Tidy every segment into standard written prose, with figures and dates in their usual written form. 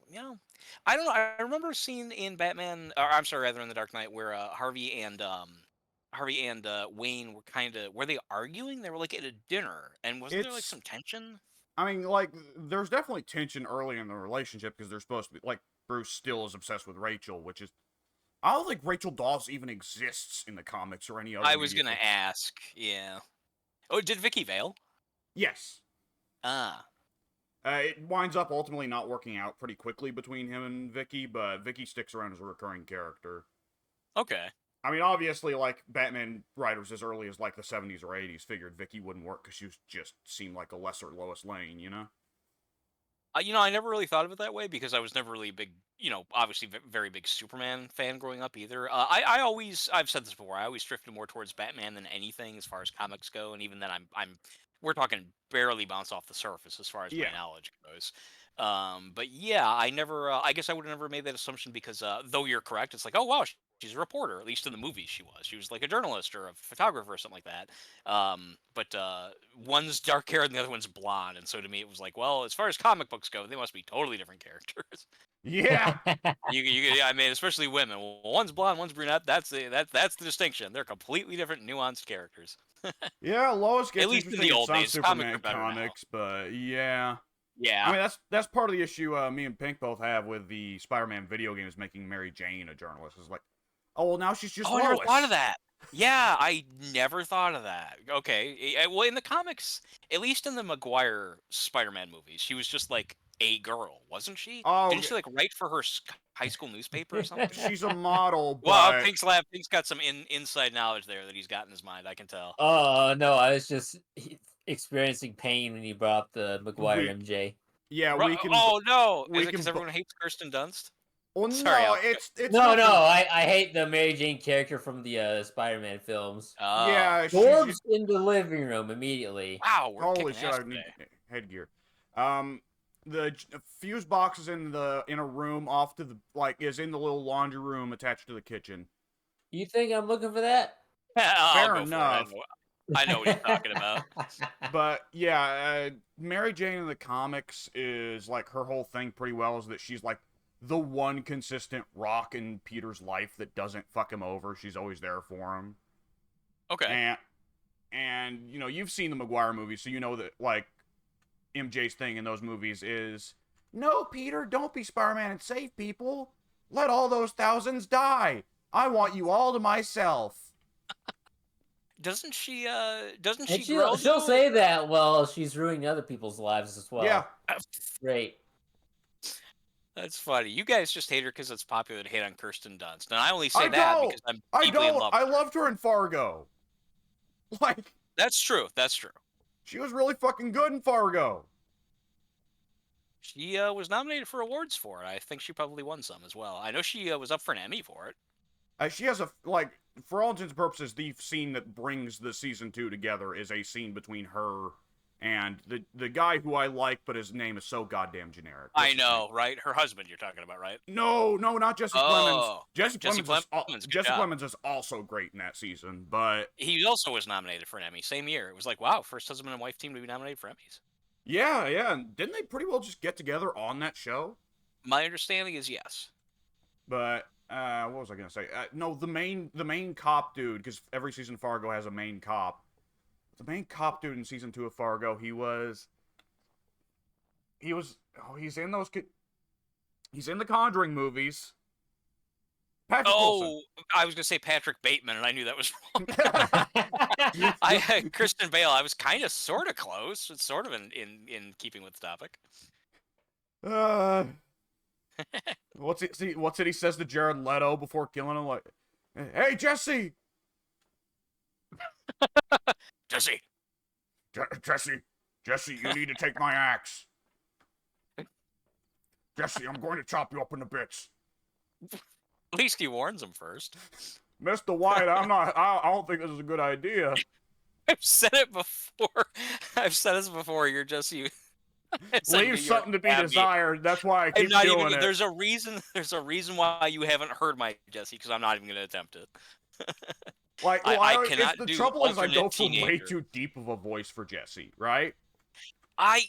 you know, I don't know. I remember seeing in Batman, or I'm sorry, rather in the Dark Knight, where Harvey and Wayne were they arguing? They were like at a dinner, and wasn't there like It's, some tension? I mean, like, there's definitely tension early in the relationship because they're supposed to be, like, Bruce still is obsessed with Rachel, which is, I don't think Rachel Dawes even exists in the comics or any other I was media. gonna ask. Yeah. Oh, did Vicky Vale? Yes. Ah, It winds up ultimately not working out pretty quickly between him and Vicky, but Vicky sticks around as a recurring character. okay. I mean, obviously, like, Batman writers as early as, like, the 70s or 80s figured Vicky wouldn't work because she was just seemed like a lesser Lois Lane, you know? I never really thought of it that way because I was never really a big, obviously very big Superman fan growing up either. I've said this before, I always drifted more towards Batman than anything as far as comics go, and even then, we're talking barely bounce off the surface as far as my Yeah. knowledge goes. But yeah, I guess I would have never made that assumption because though you're correct, it's like, oh wow, she's a reporter. At least in the movies, she was like a journalist or a photographer or something like that. But one's dark haired and the other one's blonde, and so to me it was like, well, as far as comic books go, they must be totally different characters. Yeah! I mean, especially women. Well, one's blonde, one's brunette. That's the distinction. They're completely different, nuanced characters. Yeah, Lois At gets least in interesting the in old some days, comics are Superman better now. comics, but yeah. I Yeah. mean, that's part of the issue me and Pink both have with the Spider-Man video games making Mary Jane a journalist. Is like, oh, well, now she's just Oh, I never thought of Lois. that. Yeah, I never thought of that. Okay. Well, in the comics, at least in the Maguire Spider-Man movies, she was just like a girl, wasn't she? Oh, Didn't she like write for her high school newspaper or something? she's a model, Well, but Pink's got some inside knowledge there that he's got in his mind. I can tell. Oh no, I was just experiencing pain when you brought up the Maguire we, MJ. yeah, Oh no! Is we it because can. everyone hates Kirsten Dunst? Well, Sorry, no, Alex. it's No, no, nothing. I hate the Mary Jane character from the Spider-Man films. Oh, Yeah, Forbes in the living room immediately. wow, we're holy kicking shit! ass I need today. headgear. Um, the fuse box is in a room off to the is in the little laundry room attached to the kitchen. You think I'm looking for that? I'll Fair go for it. enough. I know what he's talking about. But yeah, Mary Jane in the comics is like her whole thing pretty well is that she's like the one consistent rock in Peter's life that doesn't fuck him over. She's always there for him. Okay. And you know, you've seen the Maguire movies, so you know that like MJ's thing in those movies is no, Peter, don't be Spider-Man and save people. Let all those thousands die. I want you all to myself. Doesn't she? Doesn't And she grill she'll you? say that while she's ruining other people's lives as well. Yeah. Great. That's funny. You guys just hate her because it's popular to hate on Kirsten Dunst, and I only say I that don't. because I'm I deeply in don't. love I with her. loved her in Fargo. Like, That's true. That's true. she was really fucking good in Fargo. She was nominated for awards for it. I think she probably won some as well. I know she was up for an Emmy for it. She has a like, for all intents and purposes, the scene that brings the season 2 together is a scene between her and the guy who I like, but his name is so goddamn generic. I know, right? Her husband, you're talking about, right? No, not Jesse Plemons. Oh, Jesse Plemons. Jesse Plemons is also great in that season, but he also was nominated for an Emmy same year. It was like, wow, first husband and wife team to be nominated for Emmys. yeah, and didn't they pretty well just get together on that show? My understanding is yes. But what was I gonna say? No, the main cop dude, because every season of Fargo has a main cop. The main cop dude in season 2 of Fargo, he's in those he's in the Conjuring movies. Patrick Wilson. I was gonna say Patrick Bateman, and I knew that was wrong. I had Kristen Bale. I was kind of, sort of close. It's sort of in keeping with the topic. What's it he says to Jared Leto before killing him? Like, hey Jesse, Jesse. Jesse, you need to take my axe. Jesse, I'm going to chop you up into bits. At least he warns him first. Mr. White, I don't think this is a good idea. I've said it before. I've said this before. You're just you. Leave something to be desired. That's why I keep doing it. There's a reason. There's a reason why you haven't heard my Jesse, because I'm not even going to attempt it. Like, well, I cannot the do trouble is I go alternate for way teenager. too deep of a voice for Jesse, right? I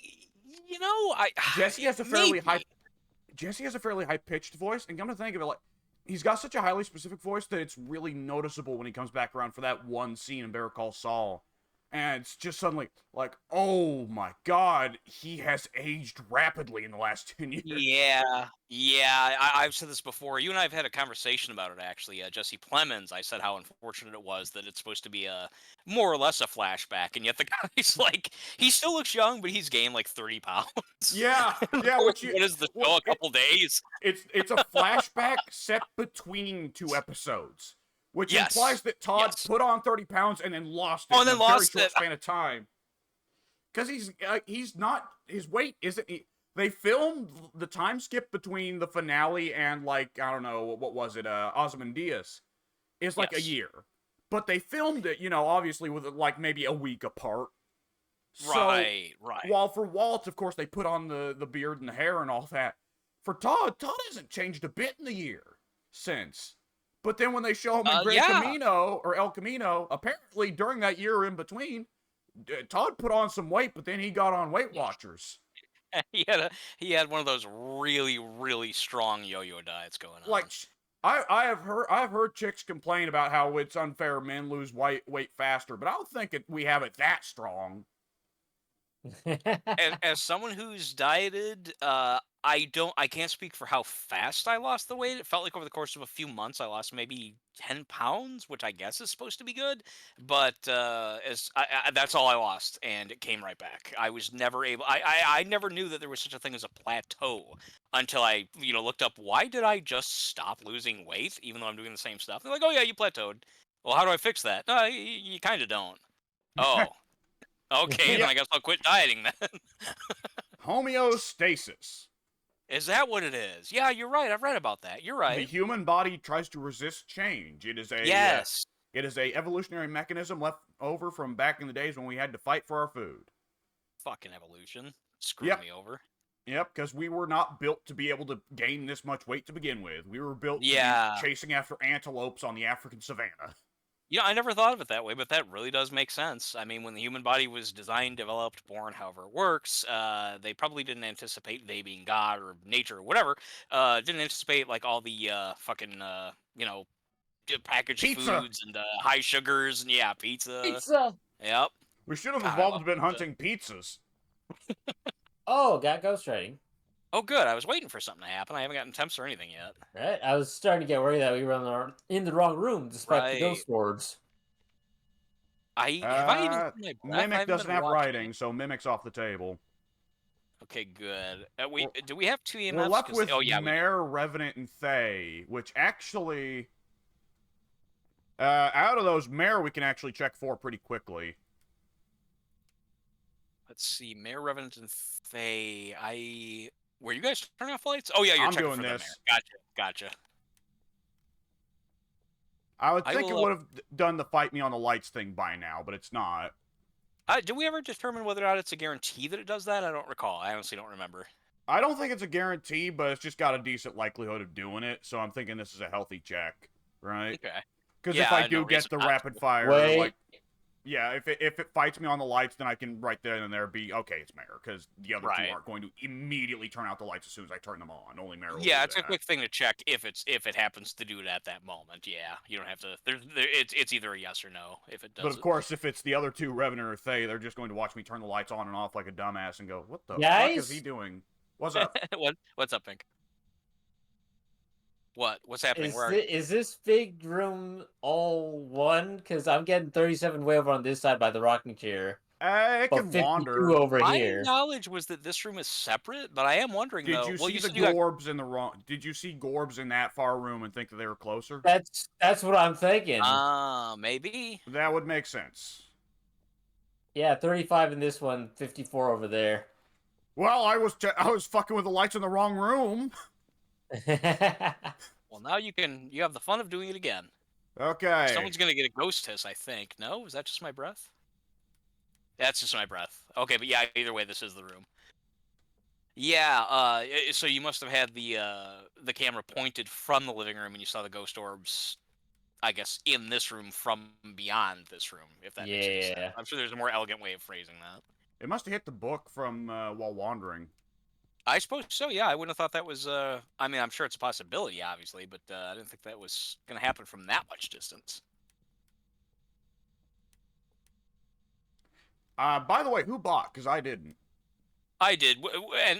Jesse has a fairly maybe. high. Jesse has a fairly high-pitched voice, and come to think of it, like, he's got such a highly specific voice that it's really noticeable when he comes back around for that one scene in Better Call Saul. And it's just suddenly like, oh my god, he has aged rapidly in the last 10 years. Yeah. I've said this before. You and I have had a conversation about it, actually. Jesse Plemons, I said how unfortunate it was that it's supposed to be a more or less a flashback, and yet the guy's like, he still looks young, but he's gained like 30 pounds. Yeah, yeah, What is the show? A it, couple days? it's a flashback set between two episodes, which Yes. implies that Todd Yes. put on 30 pounds and then lost it Oh, and in then a very lost short it. span of time. Because he's not, his weight isn't. They filmed the time skip between the finale and, like, I don't know, what was it, Ozymandias, is like a Yes. year. But they filmed it, you know, obviously with like maybe a week apart. So, Right. while for Walt, of course, they put on the beard and the hair and all that. For Todd hasn't changed a bit in the year since. But then when they show him in Gran Yeah. Camino, or El Camino, apparently during that year in between, Todd put on some weight, but then he got on Weight Watchers. He had one of those really, really strong yo-yo diets going on. Like, I've heard chicks complain about how it's unfair men lose weight faster, but I don't think we have it that strong. As someone who's dieted, I can't speak for how fast I lost the weight. It felt like over the course of a few months, I lost maybe 10 pounds, which I guess is supposed to be good. But that's all I lost, and it came right back. I was never able. I never knew that there was such a thing as a plateau until I looked up. Why did I just stop losing weight, even though I'm doing the same stuff? They're like, oh yeah, you plateaued. Well, how do I fix that? No, you kind of don't. Oh. Okay, then I guess I'll quit dieting then. Homeostasis. Is that what it is? Yeah, you're right. I've read about that. You're The right. human body tries to resist change. It is a Yes. it is a evolutionary mechanism left over from back in the days when we had to fight for our food. Fucking evolution. Screwed Yep. me over. Yep, because we were not built to be able to gain this much weight to begin with. We were built to Yeah. be chasing after antelopes on the African savannah. I never thought of it that way, but that really does make sense. I mean, when the human body was designed, developed, born, however it works, they probably didn't anticipate they being God or nature or whatever. Didn't anticipate like all the fucking packaged Pizza. foods and high sugars and pizza. Pizza. Yep. We should have God, I evolved love been pizza. hunting pizzas. Oh, got ghostwriting. Oh, good. I was waiting for something to happen. I haven't gotten temps or anything yet. Right? I was starting to get worried that we were in the wrong room despite the ghost Right. orbs. Have I even seen my breath? I Mimic haven't doesn't been have watching writing, it. so Mimic's off the table. Okay, good. We're- Do we have two EMFs? We're left 'Cause- with oh yeah, we do. Mare, Revenant, and Thay, which actually, out of those, Mare we can actually check for pretty quickly. Let's see, Mayor Revenant and Faye. Were you guys turning off lights? Oh yeah, you're I'm checking doing for this. the mayor. Gotcha. I would I think it will, would have done the fight me on the lights thing by now, but it's not. Did we ever determine whether or not it's a guarantee that it does that? I don't recall. I honestly don't remember. I don't think it's a guarantee, but it's just got a decent likelihood of doing it, so I'm thinking this is a healthy check, right? Okay. Because Yeah, if I no do get reason the not to. rapid fire, Wait. like, yeah, if it fights me on the lights, then I can right then and there be, okay, it's Mare, because the other Right. two aren't going to immediately turn out the lights as soon as I turn them on. Only Mare will Yeah, do it's a that. quick thing to check if it happens to do it at that moment. Yeah, you don't have to. It's either a yes or no if it does. But of course, if it's the other two, Revenant or Thay, they're just going to watch me turn the lights on and off like a dumbass and go, what the fuck is Guys? he doing? What's up? What's up, Pink? What's happening? Where are Is this big room all one? Because I'm getting 37 way over on this side by the rocking chair. It But can 52 wander. over My here. knowledge was that this room is separate, but I am wondering Did though. you well, see you the said you got Gorbs in the wrong? Did you see Gorbs in that far room and think that they were closer? That's what I'm thinking. maybe. That would make sense. Yeah, 35 in this one, 54 over there. Well, I was fucking with the lights in the wrong room. Well, now you have the fun of doing it again. Okay. Someone's gonna get a ghost hiss, I think. No, is that just my breath? That's just my breath. Okay, but yeah, either way, this is the room. Yeah. So you must have had the camera pointed from the living room, and you saw the ghost orbs. I guess in this room from beyond this room, if that makes any sense. Yeah. I'm sure there's a more elegant way of phrasing that. It must have hit the book from while wandering. I suppose so. Yeah, I wouldn't have thought that was. I mean, I'm sure it's a possibility, obviously, but I didn't think that was going to happen from that much distance. By the way, who bought? Because I didn't. I did,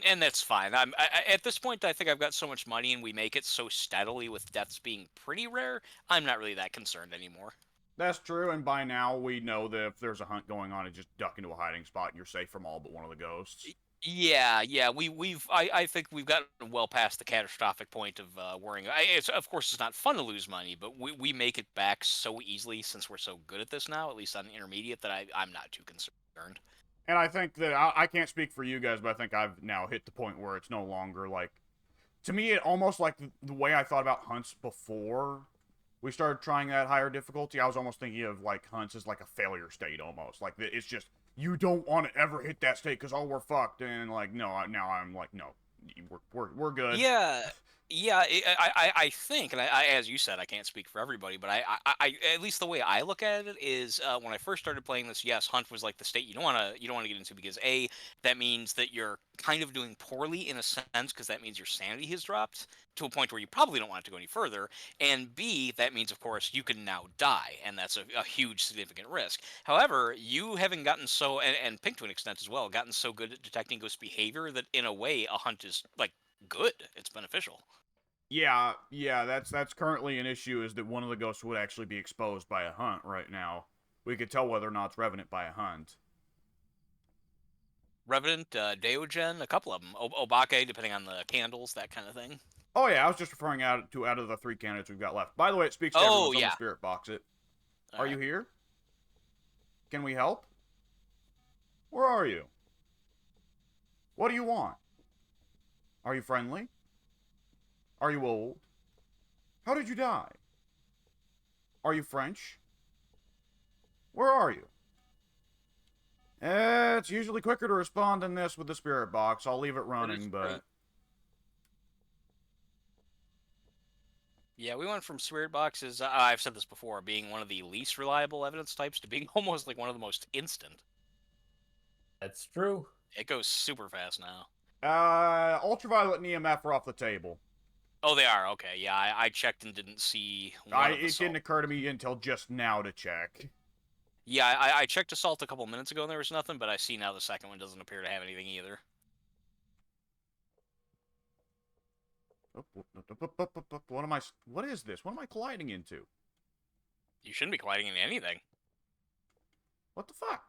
and that's fine. At this point, I think I've got so much money, and we make it so steadily with deaths being pretty rare. I'm not really that concerned anymore. That's true, and by now we know that if there's a hunt going on, you just duck into a hiding spot and you're safe from all but one of the ghosts. Yeah, yeah, I think we've gotten well past the catastrophic point of worrying. It's of course it's not fun to lose money, but we make it back so easily since we're so good at this now, at least on intermediate, that I'm not too concerned. And I think that I can't speak for you guys, but I think I've now hit the point where it's no longer like. To me, it almost like the way I thought about hunts before we started trying that higher difficulty. I was almost thinking of like hunts as like a failure state almost. Like it's just you don't want to ever hit that state because oh we're fucked. And like no, now I'm like no, we're good. Yeah, yeah. I think, and as you said, I can't speak for everybody, but at least the way I look at it is when I first started playing this, yes, hunt was like the state you don't want to get into because a that means that you're kind of doing poorly in a sense because that means your sanity has dropped to a point where you probably don't want it to go any further, and b that means of course you can now die, and that's a huge significant risk. However, you having gotten so and Pink to an extent as well, gotten so good at detecting ghost behavior that in a way a hunt is like good. It's beneficial. Yeah, that's currently an issue is that one of the ghosts would actually be exposed by a hunt right now. We could tell whether or not it's Revenant by a hunt. Revenant, Deogen, a couple of them. Obake, depending on the candles, that kind of thing. Oh yeah, I was just referring out of the 3 candidates we've got left. By the way, it speaks to Oh everyone from the yeah. spirit box. All Are right. you here? Can we help? Where are you? What do you want? Are you friendly? Are you old? How did you die? Are you French? Where are you? It's usually quicker to respond than this with the spirit box. I'll leave it running, but Yeah, we went from spirit boxes. I've said this before, being one of the least reliable evidence types to being almost like one of the most instant. That's true. It goes super fast now. ultraviolet and EMF are off the table. Oh, they are okay. Yeah, I checked and didn't see one of the It didn't salt. occur to me until just now to check. Yeah, I checked assault a couple minutes ago and there was nothing, but I see now the second one doesn't appear to have anything either. What am I? What is this? What am I colliding into? You shouldn't be colliding into anything. What the fuck?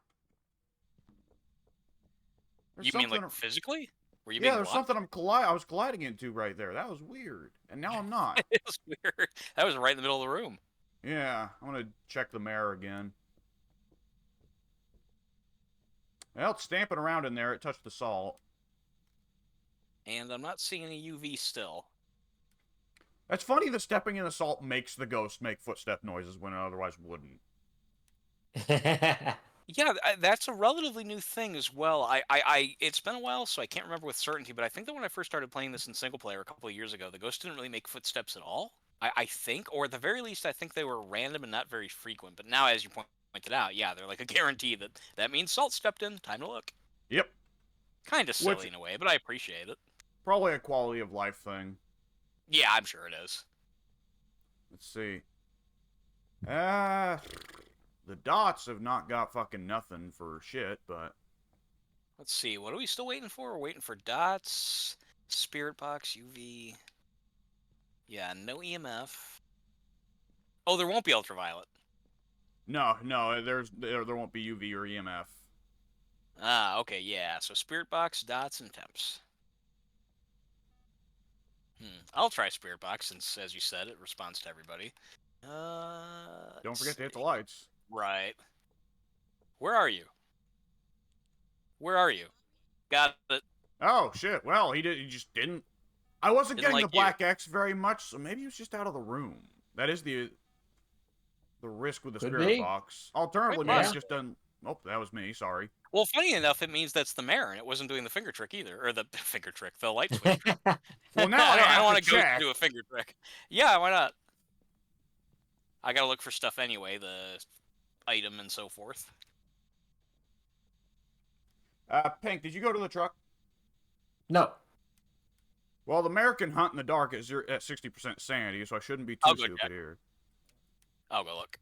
There's You mean something. like physically? Were you Yeah, being there's blocked? something I was colliding into right there. That was weird. And now I'm not. It was weird. That was right in the middle of the room. Yeah, I'm gonna check the mirror again. Well, it's stamping around in there. It touched the salt. And I'm not seeing any UV still. That's funny that stepping in the salt makes the ghost make footstep noises when it otherwise wouldn't. Yeah, that's a relatively new thing as well. It's been a while, so I can't remember with certainty, but I think that when I first started playing this in single player a couple of years ago, the ghost didn't really make footsteps at all. I think, or at the very least, I think they were random and not very frequent. But now, as you pointed out, yeah, they're like a guarantee that means Salt stepped in. Time to look. Yep. Kind of silly Which in a way, but I appreciate it. probably a quality of life thing. Yeah, I'm sure it is. Let's see. The dots have not got fucking nothing for shit, but Let's see. What are we still waiting for? We're waiting for dots, spirit box, UV. Yeah, no EMF. Oh, there won't be ultraviolet. no, there won't be UV or EMF. Ah, okay, yeah. So spirit box, dots, and temps. I'll try spirit box since, as you said, it responds to everybody. Don't forget to hit the lights. Right. Where are you? Where are you? Got it. Oh shit! Well, he just didn't. I wasn't Didn't getting like the black X very much, so maybe he was just out of the room. That is the risk with the Could spirit be. box. Alternatively, Quite maybe he possible. just done. Oh, that was me. Sorry. Well, funny enough, it means that's the mayor, and it wasn't doing the finger trick either, or the finger trick, the light switch. Well, now I I have don't want to to go check. do a finger trick. Yeah, why not? I gotta look for stuff anyway, the item and so forth. Pink, did you go to the truck? No. Well, the American Hunt in the Dark is at 60% sanity, so I shouldn't be I'll too go stupid check. here. I'll go look.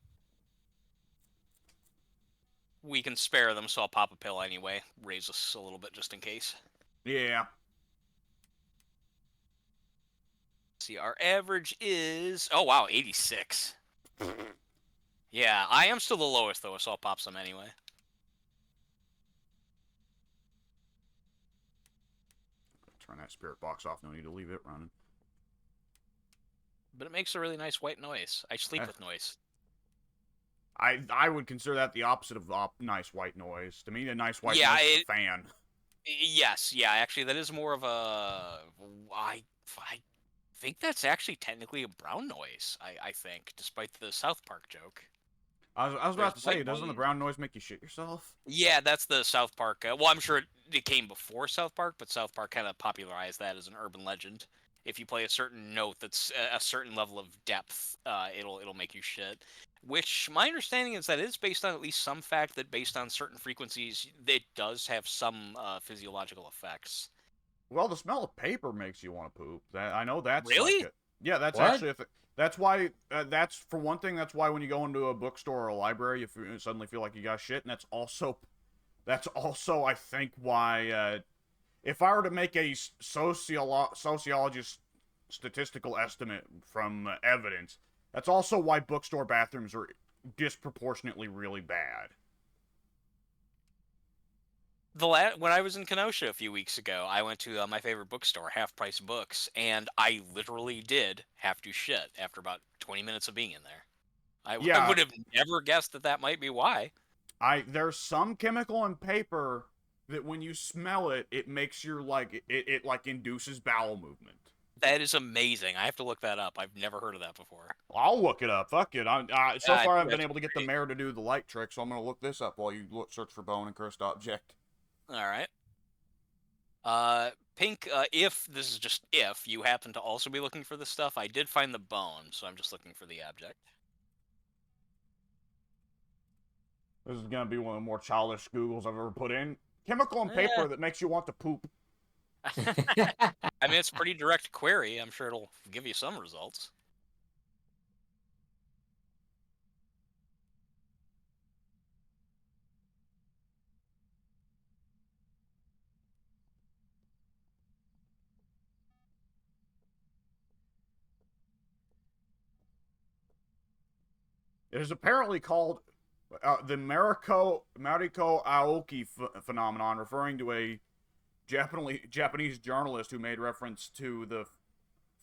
We can spare them, so I'll pop a pill anyway. Raise us a little bit just in case. Yeah. See, our average is... Oh, wow, 86. Yeah, I am still the lowest, though, so I'll pop some anyway. Turn that spirit box off. No need to leave it running. But it makes a really nice white noise. I sleep with noise. I would consider that the opposite of nice white noise. To me, a nice white Yeah, noise is a fan. Yes, yeah, actually, that is more of a... I think that's actually technically a brown noise, I think, despite the South Park joke. I was There's about to say, white doesn't the noise. brown noise make you shit yourself? Yeah, that's the South Park. Well, I'm sure it came before South Park, but South Park kind of popularized that as an urban legend. If you play a certain note that's a certain level of depth, it'll make you shit. Which my understanding is that it's based on at least some fact that based on certain frequencies, it does have some physiological effects. Well, the smell of paper makes you want to poop. I know that's like Really? it. Yeah, that's What? actually that's why. That's for one thing. That's why when you go into a bookstore or a library, you suddenly feel like you got shit, and that's also I think why. If I were to make a sociologist statistical estimate from evidence, that's also why bookstore bathrooms are disproportionately really bad. When I was in Kenosha a few weeks ago, I went to my favorite bookstore, Half Price Books, and I literally did have to shit after about 20 minutes of being in there. I Yeah, would have never guessed that that might be why. there's some chemical in paper that when you smell it, it makes your it like induces bowel movement. That is amazing. I have to look that up. I've never heard of that before. I'll look it up. Fuck it. So I far, I think haven't been that's able to get the great. mayor to do the light trick, so I'm gonna look this up while you search for bone and cursed object. All right. Pink, if this is just if you happen to also be looking for this stuff, I did find the bone, so I'm just looking for the object. This is gonna be one of the more childish Googles I've ever put in. Chemical in Eh. paper that makes you want to poop. I mean, it's a pretty direct query. I'm sure it'll give you some results. It is apparently called the Mariko Aoki phenomenon, referring to a Japanese journalist who made reference to the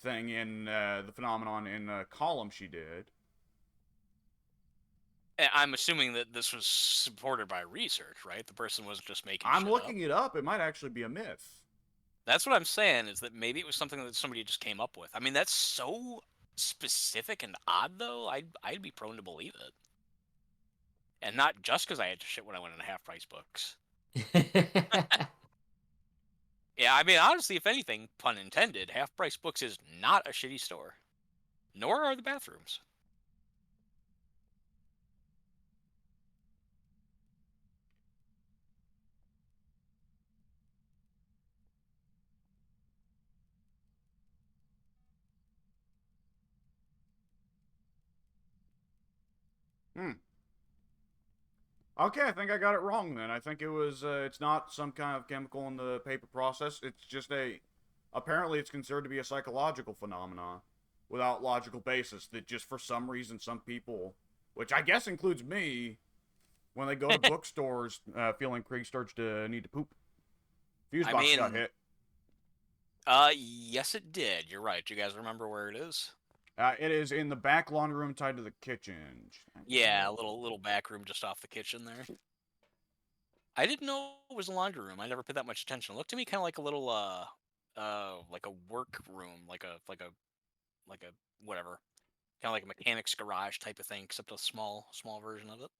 thing in the phenomenon in a column she did. I'm assuming that this was supported by research, right? The person wasn't just making I'm shit up. looking it up. It might actually be a myth. That's what I'm saying, is that maybe it was something that somebody just came up with. I mean, that's so specific and odd, though. I'd be prone to believe it. And not just because I had to shit when I went into Half Price Books. Yeah, I mean, honestly, if anything, pun intended, Half Price Books is not a shitty store. Nor are the bathrooms. Hmm. Okay, I think I got it wrong then. I think it was it's not some kind of chemical in the paper process. It's just apparently it's considered to be a psychological phenomenon without logical basis that just for some reason some people, which I guess includes me, when they go to bookstores feeling pre-sturged to need to poop. Fuse I box got mean, hit. yes, it did. You're right. Do you guys remember where it is? It is in the back laundry room tied to the kitchen. Yeah, a little back room just off the kitchen there. I didn't know it was a laundry room. I never paid that much attention. It looked to me kind of like a little like a work room, like a whatever, kind of like a mechanic's garage type of thing, except a small version of it.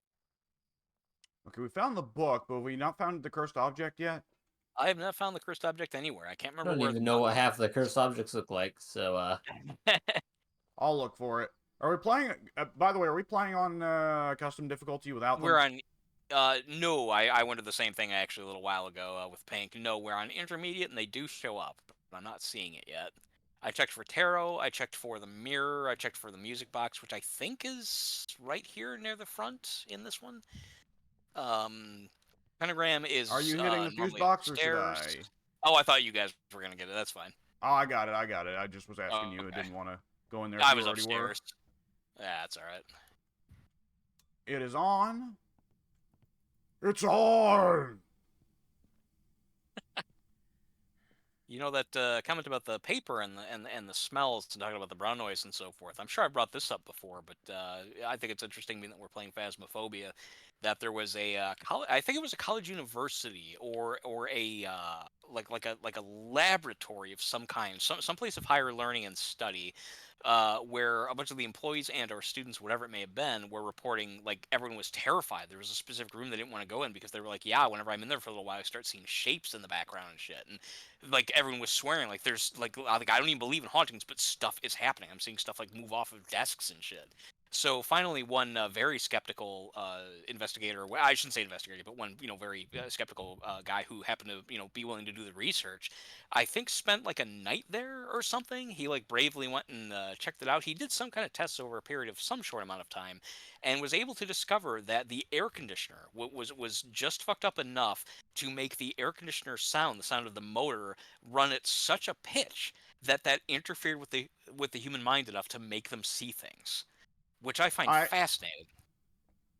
Okay, we found the book, but we not found the cursed object yet. I have not found the cursed object anywhere. I can't I remember don't where even the know what half the cursed objects look like, so I'll look for it. Are we playing? By the way, are we playing on custom difficulty without them? We're on. No, I went to the same thing actually a little while ago with Pink. No, we're on intermediate, and they do show up. I'm not seeing it yet. I checked for tarot. I checked for the mirror. I checked for the music box, which I think is right here near the front in this one. Um, Pentagram Are you is hitting the fuse normally box or should upstairs. I? Oh, I thought you guys were gonna get it. That's fine. Oh, I got it. I got it. I just was asking Oh, you. I okay. didn't want to go in there if I you was already were. upstairs. Yeah, that's all right. It is on. It's on. You know that comment about the paper and the smells and talking about the brown noise and so forth. I'm sure I brought this up before, but I think it's interesting being that we're playing Phasmaphobia. That there was a I think it was a college university or a like a laboratory of some kind, some place of higher learning and study, where a bunch of the employees and or students, whatever it may have been, were reporting like everyone was terrified. There was a specific room they didn't want to go in because they were like, yeah, whenever I'm in there for a little while, I start seeing shapes in the background and shit. And like everyone was swearing like there's like I don't even believe in hauntings, but stuff is happening. I'm seeing stuff like move off of desks and shit. So finally, one very skeptical investigator, well, I shouldn't say investigator, but one very skeptical guy who happened to be willing to do the research, I think spent like a night there or something. He like bravely went and checked it out. He did some kind of tests over a period of some short amount of time, and was able to discover that the air conditioner was just fucked up enough to make the air conditioner sound, the sound of the motor, run at such a pitch that interfered with the human mind enough to make them see things, which I find I fascinating.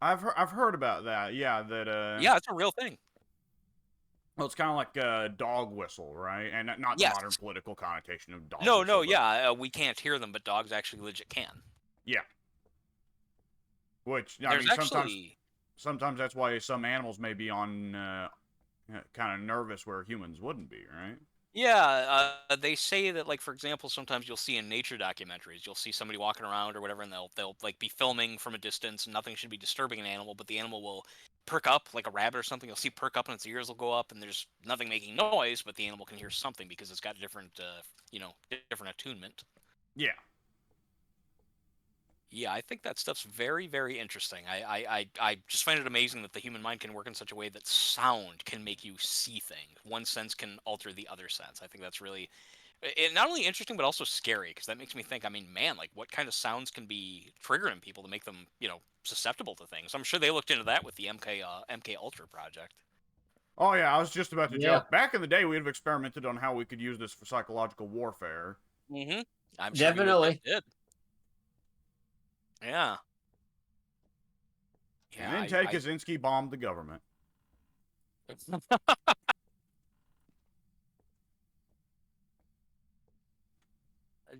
I've heard about that. Yeah, that Yeah, it's a real thing. well, it's kind of like a dog whistle, right? And not the Yes. modern political connotation of dog No, whistle. no, But yeah, we can't hear them, but dogs actually legit can. yeah. Which I There's mean, actually sometimes that's why some animals may be on kind of nervous where humans wouldn't be, right? Yeah, they say that, like, for example, sometimes you'll see in nature documentaries, you'll see somebody walking around or whatever, and they'll like be filming from a distance, and nothing should be disturbing an animal, but the animal will perk up, like a rabbit or something. You'll see perk up, and its ears will go up, and there's nothing making noise, but the animal can hear something because it's got different, different attunement. Yeah. Yeah, I think that stuff's very, very interesting. I just find it amazing that the human mind can work in such a way that sound can make you see things. One sense can alter the other sense. I think that's really not only interesting but also scary because that makes me think. I mean, man, like what kind of sounds can be triggering people to make them, susceptible to things? I'm sure they looked into that with the MK Ultra project. Oh yeah, I was just about to Yeah. joke. Back in the day, we have experimented on how we could use this for psychological warfare. Mm-hmm. I'm sure you Definitely. did. Yeah. And Yeah. then Ted Kaczynski bombed the government.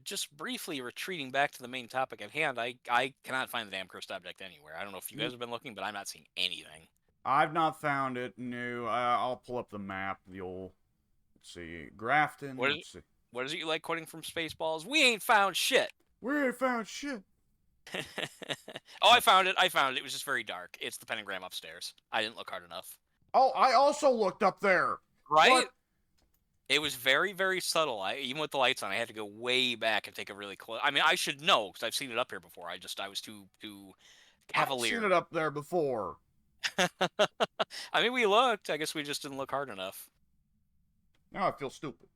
Just briefly retreating back to the main topic at hand, I cannot find the damn cursed object anywhere. I don't know if you guys have been looking, but I'm not seeing anything. I've not found it. No, I'll pull up the map. The old, let's see, Grafton. What is, Let's see. what is it you like quoting from Spaceballs? We ain't found shit. We ain't found shit. Oh, I found it. I found it. It was just very dark. It's the pentagram upstairs. I didn't look hard enough. Oh, I also looked up there. Right? What? It was very, very subtle. Even with the lights on, I had to go way back and take a really close. I mean, I should know because I've seen it up here before. I was too I've cavalier. seen it up there before. I mean, we looked. I guess we just didn't look hard enough. Now I feel stupid.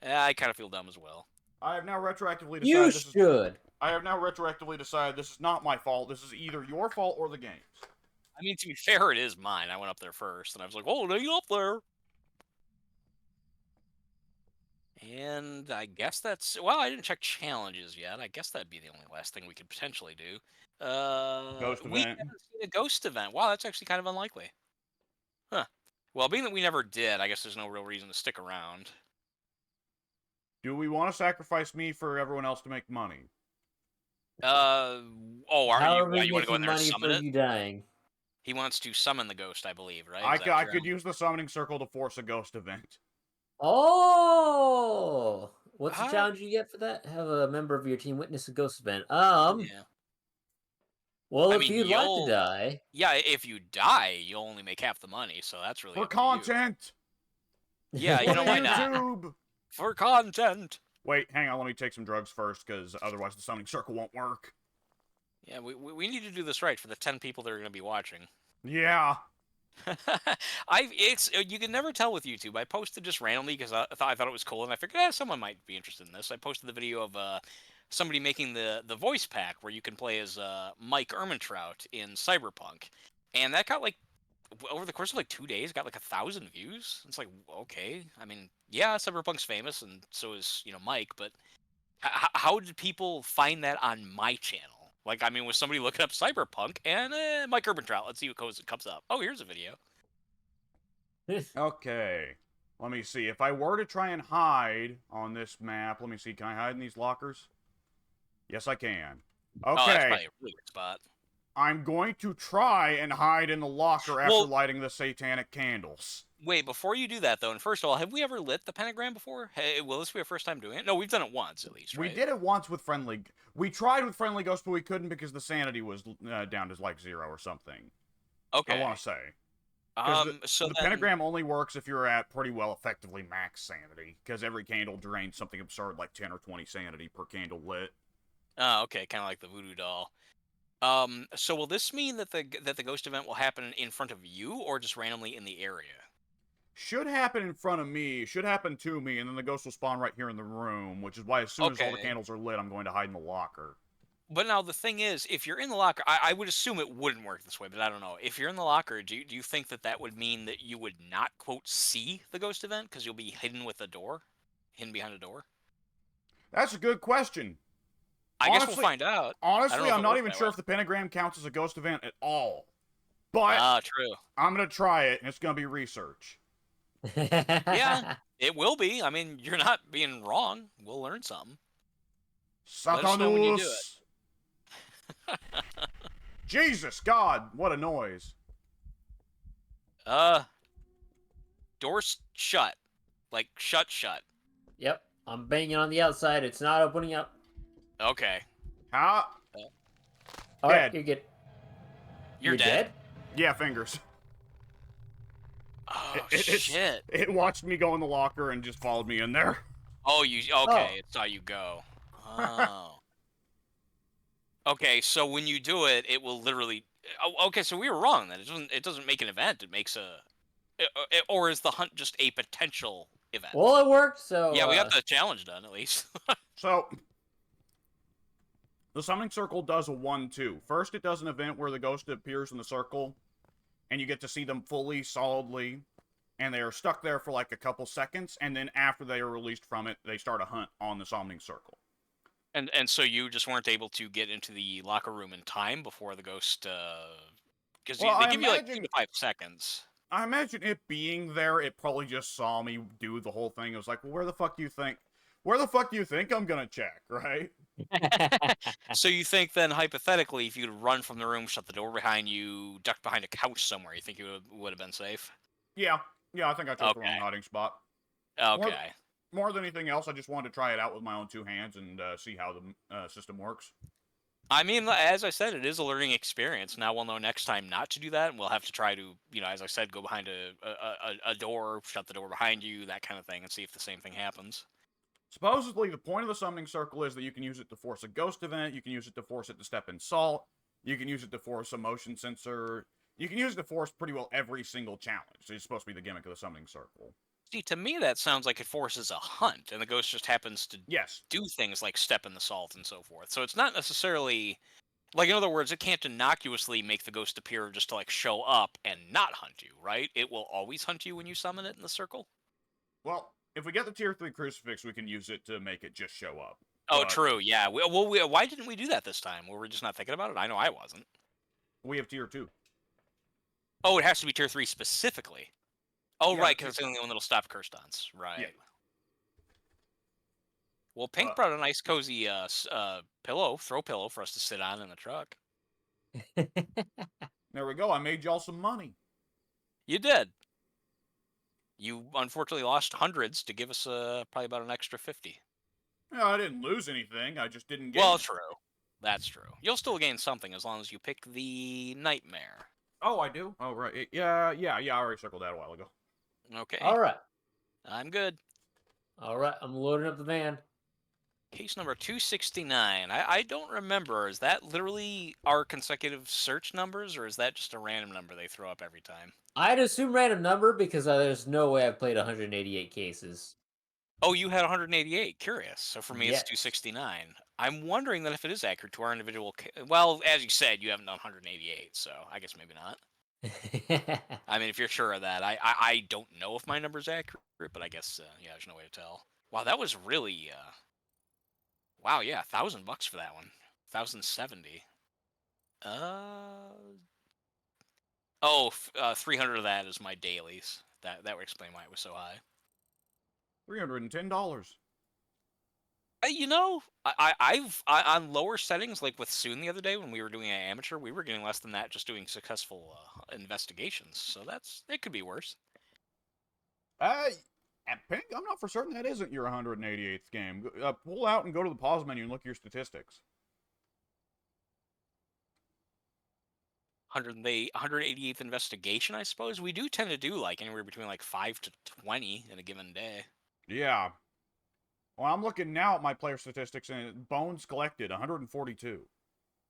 I kind of feel dumb as well. I have now retroactively decided You this is. should. I have now retroactively decided this is not my fault. This is either your fault or the game's. I mean, to be fair, it is mine. I went up there first, and I was like, "Oh, they up there." And I guess that's well. I didn't check challenges yet. I guess that'd be the only last thing we could potentially do. Ghost We event. haven't seen a ghost event. Wow, that's actually kind of unlikely. Huh. Well, being that we never did, I guess there's no real reason to stick around. Do we want to sacrifice me for everyone else to make money? Oh, How are you? we You want to go in making there and money summon for it? you dying? He wants to summon the ghost, I believe, right? I Is that I what could you're use the summoning circle to force a ghost event. Oh, what's the on? challenge you get for that? Have a member of your team witness a ghost event. Yeah. Well, I if mean, you'd like to die, Yeah, if you die, you'll only make half the money, so that's really For up to you. content! Yeah, you For know the why not? YouTube! For content. Wait, hang on, let me take some drugs first, because otherwise the summoning circle won't work. Yeah, we need to do this right for the 10 people that are going to be watching. Yeah. It's you can never tell with YouTube. I posted just randomly because I thought it was cool, and I figured someone might be interested in this. I posted the video of somebody making the voice pack where you can play as Mike Ehrmantraut in Cyberpunk, and that got like over the course of like 2 days got like 1,000 views. It's like okay, I mean yeah, Cyberpunk's famous, and so is Mike, but how did people find that on my channel? Like, I mean, was somebody looking up Cyberpunk and Mike Ehrmantraut? Let's see what comes up. Oh, here's a video. Okay. Let me see. If I were to try and hide on this map, let me see. Can I hide in these lockers? Yes, I can. Oh, that's Okay. probably a really weird spot. I'm going to try and hide in the locker after Well, lighting the satanic candles. wait, before you do that, though, and first of all, have we ever lit the pentagram before? Hey, will this be our first time doing it? No, we've done it once, at least, We right? did it once with friendly. We tried with friendly ghost, but we couldn't because the sanity was down to like 0 or something. Okay. I want to say. Because So the then, pentagram only works if you're at pretty well effectively max sanity, because every candle drains something absurd like 10 or 20 sanity per candle lit. oh, okay, kind of like the voodoo doll. So will this mean that the ghost event will happen in front of you, or just randomly in the area? Should happen in front of me, should happen to me, and then the ghost will spawn right here in the room, which is why as soon as all the Okay. candles are lit, I'm going to hide in the locker. But now the thing is, if you're in the locker, I would assume it wouldn't work this way, but I don't know. If you're in the locker, do you think that would mean that you would not, quote, see the ghost event because you'll be hidden with a door? Hidden behind a door? That's a good question. I guess we'll Honestly, find out. I don't know honestly, if I'm it not worked even that sure way. if the pentagram counts as a ghost event at all. But Ah, true. I'm going to try it, and it's going to be research. Yeah, it will be. I mean, you're not being wrong. We'll learn something. Let us know when you do Satanus! Jesus, God, what a noise. it. Doors shut. Like, shut. Yep, I'm banging on the outside. It's not opening up. Okay. How? All right, Dead. you're good. You're dead? Yeah, fingers. Oh, It's- shit. It watched me go in the locker and just followed me in there. Oh, okay, Oh. it saw you go. Oh. Okay, so when you do it, it will literally. Oh, okay, so we were wrong then. It doesn't make an event. It makes a. Or is the hunt just a potential event? Well, it worked, so... Yeah, we got the challenge done at least. So, the summoning circle does a 1-2. First, it does an event where the ghost appears in the circle, and you get to see them fully, solidly, and they are stuck there for like a couple seconds, and then after they are released from it, they start a hunt on the summoning circle. And so you just weren't able to get into the locker room in time before the ghost. Because Well, they I give you like 2 imagine- to 5 seconds. I imagine it being there, it probably just saw me do the whole thing. It was like, well, where the fuck do you think I'm gonna check, right? So you think then, hypothetically, if you could run from the room, shut the door behind you, duck behind a couch somewhere, you think you would have been safe? Yeah, I think I chose the wrong Okay. hiding spot. Okay. More than anything else, I just wanted to try it out with my own 2 hands and see how the system works. I mean, as I said, it is a learning experience. Now we'll know next time not to do that, and we'll have to try to, as I said, go behind a door, shut the door behind you, that kind of thing, and see if the same thing happens. Supposedly, the point of the summoning circle is that you can use it to force a ghost event, you can use it to force it to step in salt, you can use it to force a motion sensor, you can use it to force pretty well every single challenge. It's supposed to be the gimmick of the summoning circle. See, to me, that sounds like it forces a hunt, and the ghost just happens to Yes. do things like step in the salt and so forth. So it's not necessarily, like, in other words, it can't innocuously make the ghost appear just to, like, show up and not hunt you, right? It will always hunt you when you summon it in the circle? Well, if we get the tier 3 crucifix, we can use it to make it just show up. Oh, But true, yeah. Why didn't we do that this time? Were we just not thinking about it? I know I wasn't. we have tier 2. Oh, it has to be tier 3 specifically. Oh, Yeah, right, because it's the only one that'll stop curse dons. Right. Yeah. Well, Pink brought a nice cozy throw pillow for us to sit on in the truck. There we go. I made y'all some money. You did. You unfortunately lost hundreds to give us probably about an extra 50. Yeah, I didn't lose anything. I just didn't get. Well, true. That's true. You'll still gain something as long as you pick the nightmare. Oh, I do. Oh, right. Yeah. I already circled that a while ago. Okay. All right. I'm good. All right. I'm loading up the van. Case number 269. I don't remember. Is that literally our consecutive search numbers, or is that just a random number they throw up every time? I'd assume random number because there's no way I've played 188 cases. Oh, you had 188. Curious. So for me, it's Yes. 269. I'm wondering that if it is accurate to our individual. Well, as you said, you haven't done 188, so I guess maybe not. I mean, if you're sure of that, I don't know if my number's accurate, but I guess yeah, there's no way to tell. Wow, that was really wow, yeah, $1,000 for that one. 1,070. Uh, oh, 300 of that is my dailies. That would explain why it was so high. $310. You know, on lower settings, like with Soon the other day when we were doing an amateur, we were getting less than that just doing successful investigations. So it could be worse. At Pink, I'm not for certain that isn't your 188th game. Pull out and go to the pause menu and look at your statistics. 188th investigation, I suppose. We do tend to do like anywhere between like 5 to 20 in a given day. Yeah. Well, I'm looking now at my player statistics and bones collected 142.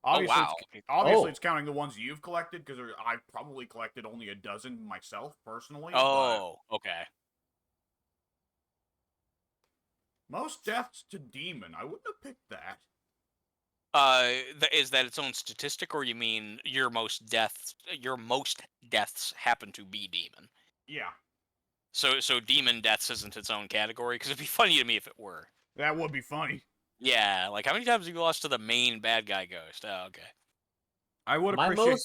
Oh Obviously, wow. obviously Oh. it's counting the ones you've collected because I've probably collected only a dozen myself personally. But Oh, okay. most deaths to demon, I wouldn't have picked that. Is that its own statistic, or you mean your most deaths? Your most deaths happen to be demon. Yeah, So demon deaths isn't its own category, because it'd be funny to me if it were. that would be funny. Yeah, like how many times have you lost to the main bad guy ghost? Oh, okay. I would My appreciate.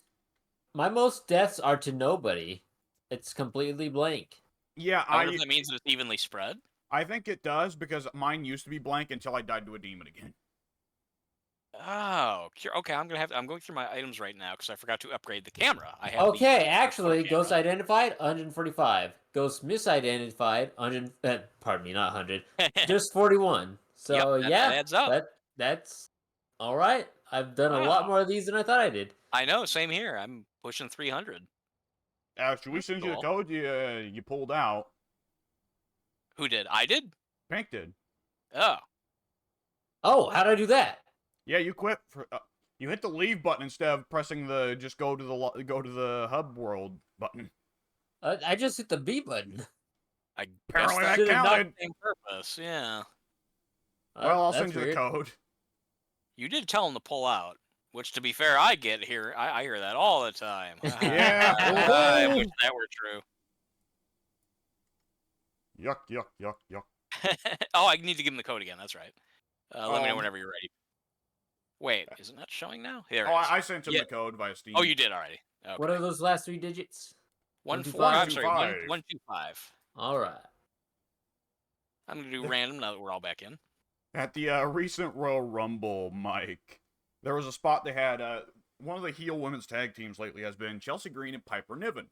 most deaths are to nobody. It's completely blank. Yeah, I wonder if that means that it's evenly spread. I think it does because mine used to be blank until I died to a demon again. Oh, okay. I'm going through my items right now because I forgot to upgrade the camera. I have Okay, the actually, camera. ghost identified 145. Ghost misidentified 100. Pardon me, not 100. Just 41. Yep, So that yeah, adds up. that's all right. I've done a lot Wow. more of these than I thought I did. I know. Same here. I'm pushing 300. Should we That's send you the cool. code you pulled out? Who did? I did. Pink did. Oh. Oh, how did I do that? Yeah, you quit. You hit the leave button instead of pressing the just go to the hub world button. I just hit the B button. I guess Apparently that that Should've not- counted. same purpose. Yeah. Well, I'll That's send you the weird. code. You did tell him to pull out, which, to be fair, I get here. I hear that all the time. Yeah. I Oh. wish that were true. Yuck, yuck, yuck, yuck. Oh, I need to give him the code again. That's right. Let me know Um, whenever you're ready. Wait, isn't that showing now? There Oh, it is. I sent him Yeah. the code via Steam. Oh, you did already. Okay. What are those last three digits? 1-4. 125? I'm sorry. 125. 125. All right. I'm gonna do random now that we're all back in. At the recent Royal Rumble, Mike, there was a spot they had. One of the heel women's tag teams lately has been Chelsea Green and Piper Niven.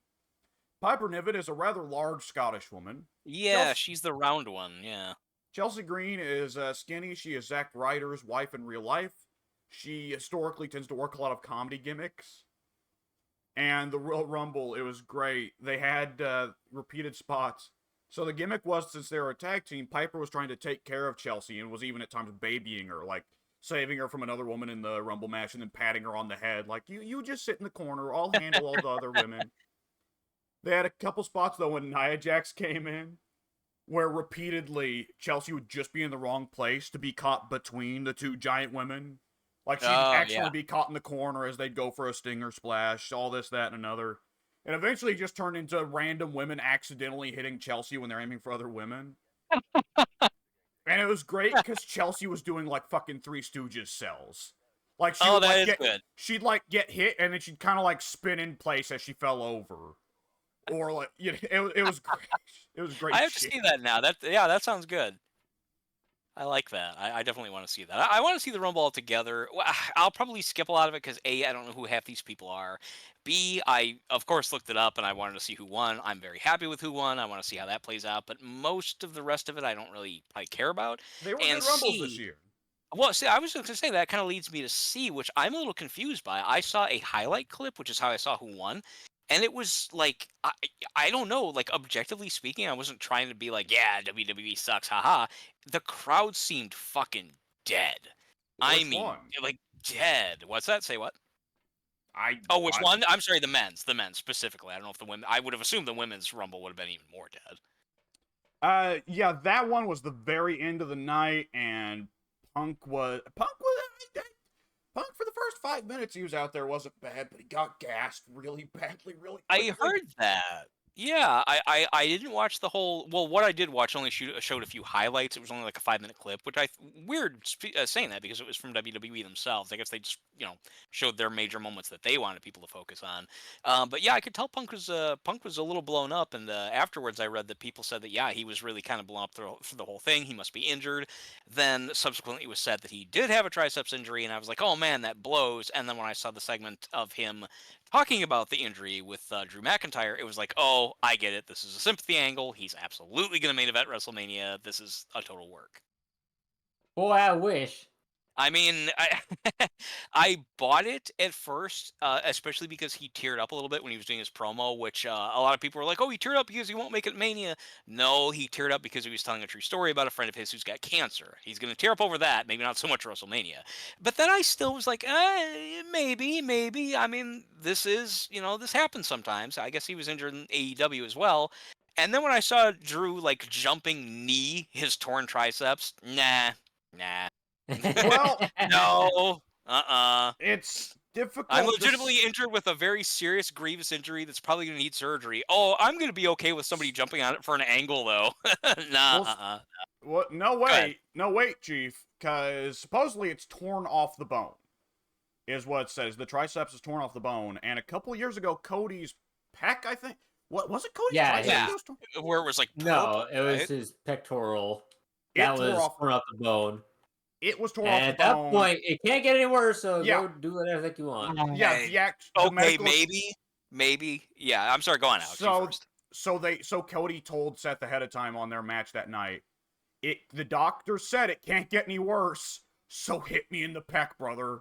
Piper Niven is a rather large Scottish woman. Yeah, Chelsea- she's the round one. Yeah. Chelsea Green is skinny. She is Zack Ryder's wife in real life. She historically tends to work a lot of comedy gimmicks. And the Royal Rumble, it was great. They had repeated spots. So the gimmick was, since they were a tag team, Piper was trying to take care of Chelsea and was even at times babying her, like saving her from another woman in the Rumble match and then patting her on the head, like, you just sit in the corner, I'll handle all the other women. They had a couple spots, though, when Nia Jax came in, where repeatedly Chelsea would just be in the wrong place to be caught between the two giant women. Like, she'd actually yeah. be caught in the corner as they'd go for a stinger splash, all this, that, and another. And eventually just turned into random women accidentally hitting Chelsea when they're aiming for other women. And it was great because Chelsea was doing, like, fucking Three Stooges cells. Like, she would, that like, is good. she'd, like, get hit, and then she'd kind of, like, spin in place as she fell over. Or, like, you know, it was great. It was great I have shit. to see that now. That sounds good. I like that. I definitely want to see that. I want to see the Rumble all together. Well, I'll probably skip a lot of it because A, I don't know who half these people are. B, I of course looked it up and I wanted to see who won. I'm very happy with who won. I want to see how that plays out. But most of the rest of it, I don't really care about. They were And good Rumbles C, this year. well, see, I was just going to say that kind of leads me to C, which I'm a little confused by. I saw a highlight clip, which is how I saw who won. And it was like, I don't know, like objectively speaking, I wasn't trying to be like, yeah, WWE sucks, haha. The crowd seemed fucking dead. I Which mean, one? like dead. What's that? Say what? I, Oh, which I one? I'm sorry, the men's. The men's specifically. I don't know if the women. I would have assumed the women's rumble would have been even more dead. yeah, that one was the very end of the night, and Punk for the first 5 minutes he was out there wasn't bad, but he got gassed really badly, really I quickly. heard that. Yeah, I didn't watch the whole. Well, what I did watch only showed a few highlights. It was only like a 5 minute clip, which weird saying that because it was from WWE themselves. I guess they just showed their major moments that they wanted people to focus on. But yeah, I could tell Punk was a little blown up, and afterwards I read that people said that yeah he was really kind of blown up through the whole thing. He must be injured. Then subsequently it was said that he did have a triceps injury, and I was like, oh man, that blows. And then when I saw the segment of him talking about the injury with Drew McIntyre, it was like, oh, I get it. This is a sympathy angle. He's absolutely going to main event WrestleMania. This is a total work. Boy, I wish. I mean, I bought it at first, especially because he teared up a little bit when he was doing his promo, which a lot of people were like, "Oh, he teared up because he won't make it Mania." No, he teared up because he was telling a true story about a friend of his who's got cancer. He's going to tear up over that, maybe not so much WrestleMania. But then I still was like, maybe. I mean, this is, this happens sometimes. I guess he was injured in AEW as well. And then when I saw Drew like jumping knee his torn triceps, nah. Well, No. it's I'm difficult to. legitimately injured with a very serious, grievous injury that's probably going to need surgery. Oh, I'm going to be okay with somebody jumping on it for an angle, though. Nah, Well, what? No Go ahead. wait, no wait, Chief, because supposedly it's torn off the bone, is what it says. The triceps is torn off the bone, and a couple years ago, Cody's pec, I think. What was it? Cody's Yeah, triceps Yeah. that was torn? Where it was like No, purple, it was right? his pectoral. It That tore was off. torn off the bone. It was torn And off the at that bone. point, it can't get any worse, so Yeah, go do whatever the heck you want. yeah. Right. The Okay, medical. maybe. Yeah, I'm sorry. Go on, Alex. You So, first. so Cody told Seth ahead of time on their match that night. The doctor said it can't get any worse. So hit me in the pec, brother.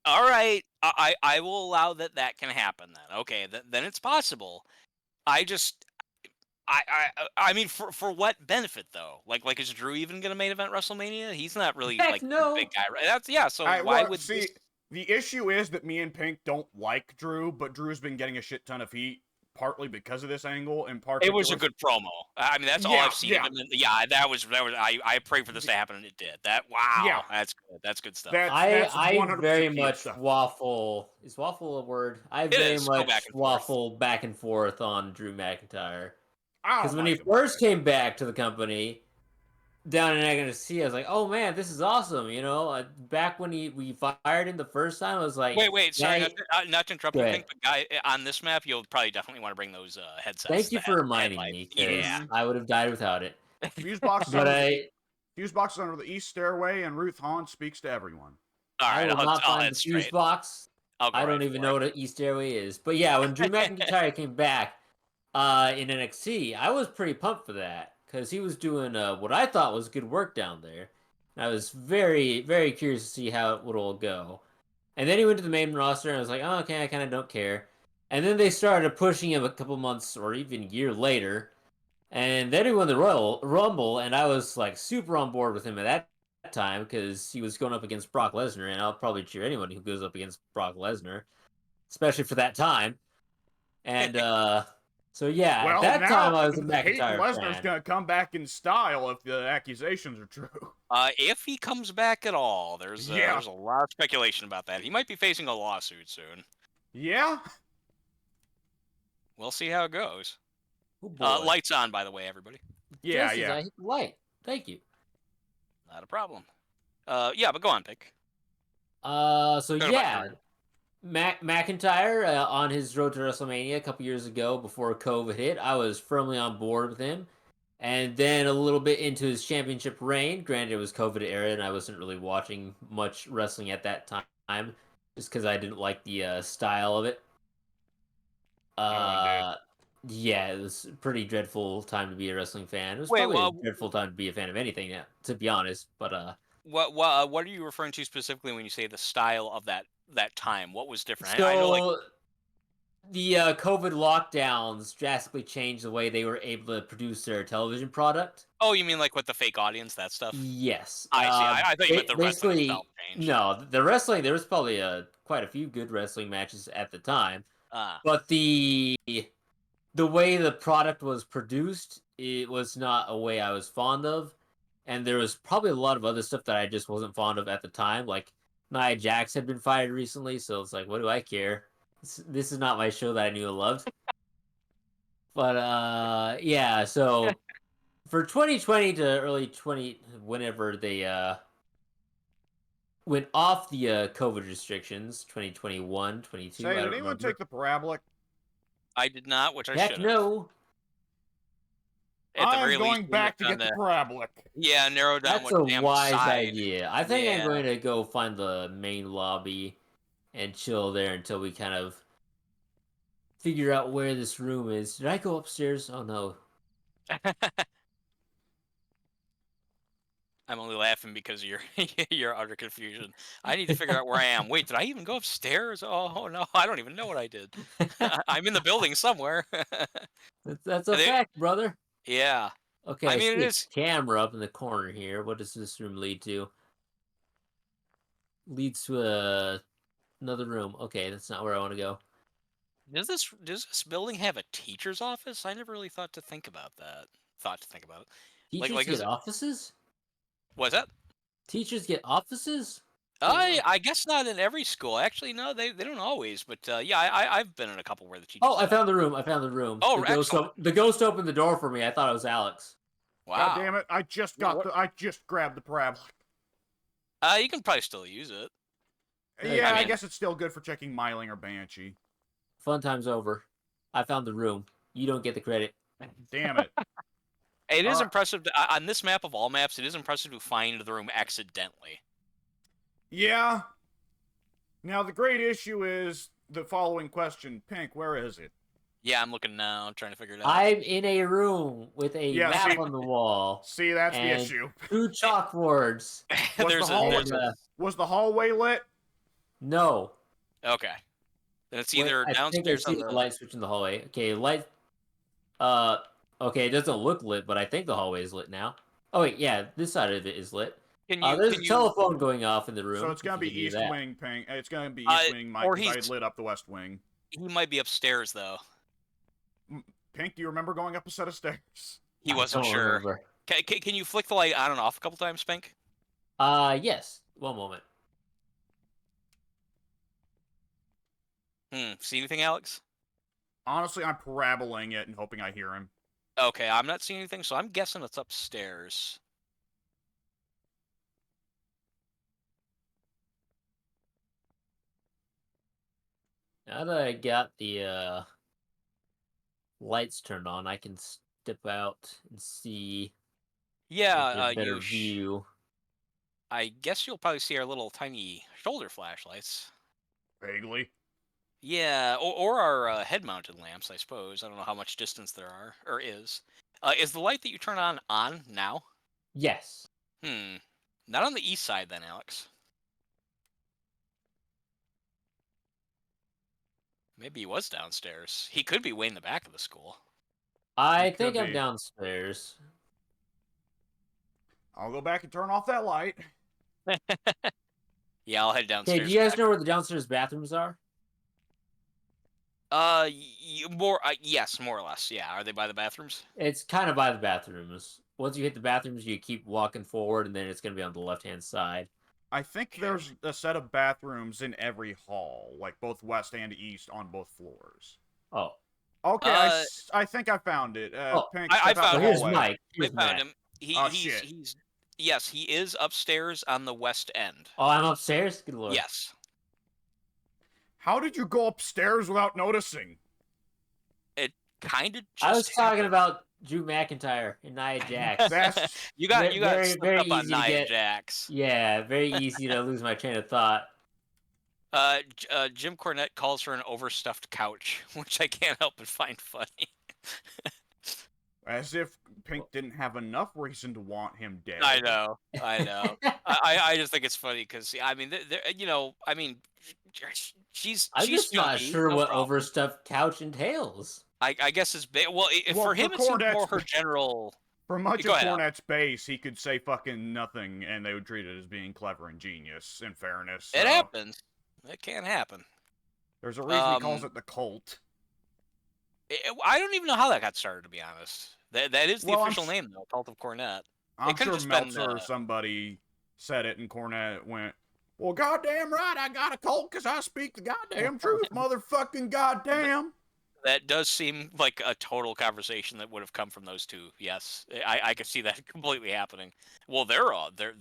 All right. I will allow that can happen then. Okay, then it's possible. I just I mean, for what benefit though? Like is Drew even gonna main event WrestleMania? He's not really Heck like the no. big guy, right? That's yeah. So I why well, would see. this? The issue is that me and Pink don't like Drew, but Drew's been getting a shit ton of heat, partly because of this angle, and partly It was a because. good promo. I mean, that's all Yeah, I've seen of yeah, him. Yeah, that was. I prayed for this to happen, and it did. yeah. Wow, that's good. That's good stuff. I That's I 100% very key much stuff. waffle. Is waffle a word? I It very is. Go back much and forth. waffle back and forth on Drew McIntyre. I Because don't when he like him. first came back to the company, down in NXT, I was like, oh man, this is awesome. Back when we fired him the first time, I was like, Wait. yeah, Sorry, not to interrupt go you, ahead. Pink, but guy on this map, you'll probably definitely want to bring those headsets. Thank you The for reminding headlights. me, because Yeah. Mm-hmm. I would have died without it. Fuse box But under the fuse box under the east stairway, and Ruth Hahn speaks to everyone. All I right, will not I'll find head the fuse straight. box. I'll go I don't right even for know it. what an East Airway is. But yeah, when Drew McIntyre came back in NXT, I was pretty pumped for that because he was doing what I thought was good work down there. And I was very, very curious to see how it would all go. And then he went to the main roster, and I was like, oh, okay, I kind of don't care. And then they started pushing him a couple months or even a year later. And then he won the Royal Rumble, and I was like super on board with him at that time because he was going up against Brock Lesnar, and I'll probably cheer anyone who goes up against Brock Lesnar, especially for that time. And so yeah, at Well, that time now I was a Hayden McIntyre Lesnar's fan. gonna come back in style if the accusations are true. If he comes back at all, Yeah, there's a lot of speculation about that. He might be facing a lawsuit soon. yeah. We'll see how it goes. Oh boy, Lights on, by the way, everybody. Yeah, just as yeah. I hit the light. Thank you. Not a problem. Yeah, but go on, Pick. So Talking about yeah, Drew. McIntyre on his road to WrestleMania a couple years ago before COVID hit, I was firmly on board with him. And then a little bit into his championship reign, granted it was COVID era and I wasn't really watching much wrestling at that time, just because I didn't like the style of it. No one did. Yeah, it was a pretty dreadful time to be a wrestling fan. It was Wait, probably a well, dreadful time to be a fan of anything, to be honest. But what are you referring to specifically when you say the style of that time? What was different? I know, like, so COVID lockdowns drastically changed the way they were able to produce their television product. Oh, you mean like with the fake audience, that stuff? Yes. I see. I thought you meant the wrestling itself Basically, changed. no, the wrestling, there was probably quite a few good wrestling matches at the time, Ah, but the way the product was produced, it was not a way I was fond of, and there was probably a lot of other stuff that I just wasn't fond of at the time. Like Nia Jax had been fired recently, so it's like, what do I care? This is not my show that I knew and loved. But yeah. So for 2020 to early 20, whenever they went off the COVID restrictions, 2021, 22, Say, I did don't anyone remember. take the parabolic? I did not, which I Heck should have. no. At the I am very least, going wouldn't have back to done get the the parabolic. narrow down That's what a damn wise side. idea. I think I'm Yeah. going to go find the main lobby and chill there until we kind of figure out where this room is. Did I go upstairs? Oh no. I'm only laughing because of your your utter confusion. I need to figure out where I am. Wait, did I even go upstairs? Oh no, I don't even know what I did. I'm in the building somewhere. That's a There- fact, brother. yeah. Okay, I I mean, it see a is. camera up in the corner here. What does this room lead to? Leads to another room. Okay, that's not where I want to go. Does this building have a teacher's office? I never really thought to think about that. Thought to think about it. Teachers Like get is it? offices? Was that? Teachers get offices? I guess not in every school. Actually, no, they don't always. But yeah, I've been in a couple where the Oh, teachers I have. found the room. I found the room. Oh, excellent! The ghost opened the door for me. I thought it was Alex. God Wow. damn it! I just grabbed the parabolic. You can probably still use it. Yeah, I I mean, guess it's still good for checking Myling or Banshee. Fun time's over. I found the room. You don't get the credit. Damn it. It is Alright. impressive on this map of all maps. It is impressive to find the room accidentally. Yeah. Now, the great issue is the following question. Pink, where is it? Yeah, I'm looking now, trying to figure it out. I'm in a room with a Yeah, map see- on the wall See, that's the and issue. 2 chalkboards. there's the hall- there's And, Was the hallway lit? no. okay. Then it's Wait, either I think I downstairs see on the the. light switch in the hallway. Okay, light. Okay, it doesn't look lit, but I think the hallway is lit now. Oh wait, yeah, this side of it is lit. There's Can a you? telephone going off in the room. So it's gonna if you be can hear East that. Wing, Pink. It's gonna be East Wing, Mike, or because I he's lit up the West Wing. he might be upstairs though. Pink, do you remember going up a set of stairs? He I wasn't don't sure. remember. Can you flick the light on and off a couple times, Pink? Yes. One moment. See anything, Alex? Honestly, I'm paraboling it and hoping I hear him. Okay, I'm not seeing anything, so I'm guessing it's upstairs. Now that I got the lights turned on, I can step out and see Yeah, with a better view. I guess you'll probably see our little tiny shoulder flashlights. Vaguely. Yeah, or our head-mounted lamps, I suppose. I don't know how much distance there are or is. Is the light that you turn on now? Yes. Not on the east side then, Alex. Maybe he was downstairs. He could be way in the back of the school. I It could think I'm be. downstairs. I'll go back and turn off that light. Yeah, I'll head downstairs. Okay, do you guys know where the downstairs bathrooms are? Yes, more or less. Yeah, are they by the bathrooms? It's kind of by the bathrooms. Once you hit the bathrooms, you keep walking forward, and then it's going to be on the left-hand side. I think there's a set of bathrooms in every hall, like both west and east on both floors. Oh. Okay, I think I found it. Pink, I step out found the So here's hallway. Mike. I Here's found Matt. him. Shit. Yes, he is upstairs on the west end. Oh, I'm upstairs? Good lord. Yes. How did you go upstairs without noticing? It kind of just I was talking happened. about Drew McIntyre and Nia Jax. That's you got very, slipped very up on easy to Nia get- Jax. Yeah, very easy to lose my train of thought. Jim Cornette calls her an overstuffed couch, which I can't help but find funny. as if Pink didn't have enough reason to want him dead. I know. I just think it's funny because I mean, she's I'm just not funny, sure no what problem. overstuffed couch entails. I guess it's well, Well, for for him it seems more Cornette's, her general. for much Go of ahead, Al. Cornette's base, he could say fucking nothing, and they would treat it as being clever and genius. In fairness, It so happens. It can happen. there's a reason he calls Um, it the cult. I don't even know how that got started, to be honest. That is the Well, official name, though, Cult of Cornet. I'm It could have sure just been. Meltzer or somebody said it, and Cornette went, "Well, goddamn right, I got a cult because I speak the goddamn truth, motherfucking goddamn." That does seem like a total conversation that would have come from those two. Yes, I could see that completely happening. Well, well, because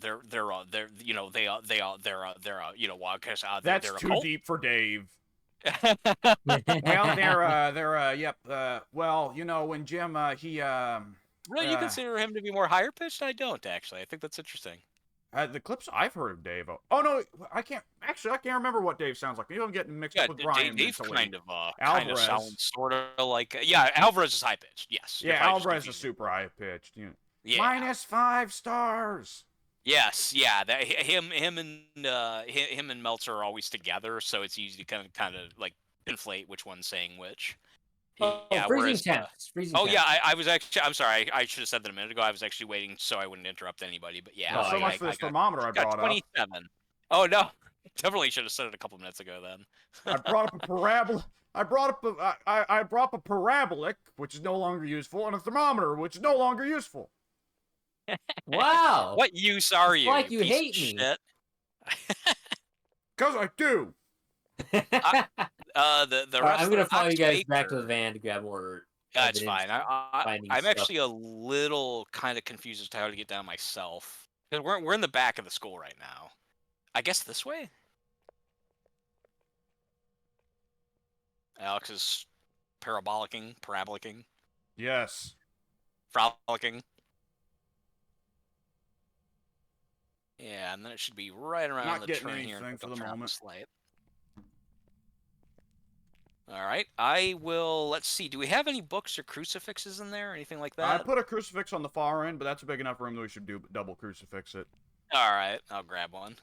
That's they're a too cult. deep for Dave. Well, yep. Well, when Jim, Really, you consider him to be more higher pitched? I don't actually. I think that's interesting. the clips I've heard of Dave. Oh no, I can't. Actually, I can't remember what Dave sounds like. I'm getting mixed Yeah, up with Brian Dave's mentally. kind of Alvarez. sounds sort of like yeah. Alvarez is high pitched. Yes, you're Yeah, probably just Alvarez is confusing. super high pitched. Yeah. -5 stars. Yes, yeah. That him and Meltzer are always together, so it's easy to kind of like inflate which one's saying which. Oh, Yeah. freezing Whereas, temps. Freezing oh temps. yeah, I was actually. I'm sorry. I should have said that a minute ago. I was actually waiting so I wouldn't interrupt anybody. But yeah, Well, so Oh, much yeah. for this got, thermometer I got brought up. 27. Oh no, definitely should have said it a couple minutes ago then. I brought up a parabola. I brought up a parabolic, which is no longer useful, and a thermometer, which is no longer useful. Wow. What use are you? like you piece hate of me. Shit? Cause I do. The Alright, I'm gonna wrestler follow Ox you guys back to Baker. the van to grab more. That's evidence, fine. finding I'm stuff. actually a little kind of confused as to how to get down myself. Because we're in the back of the school right now. I guess this way? Alex is parabolicking, Yes. frolicking. Yeah, and then it should be right around Not the getting turn here. anything And for go the turn off moment. light. All right, I will. Let's see. Do we have any books or crucifixes in there, or anything like I that? put a crucifix on the far end, but that's a big enough room that we should do double crucifix it. All right, I'll grab one.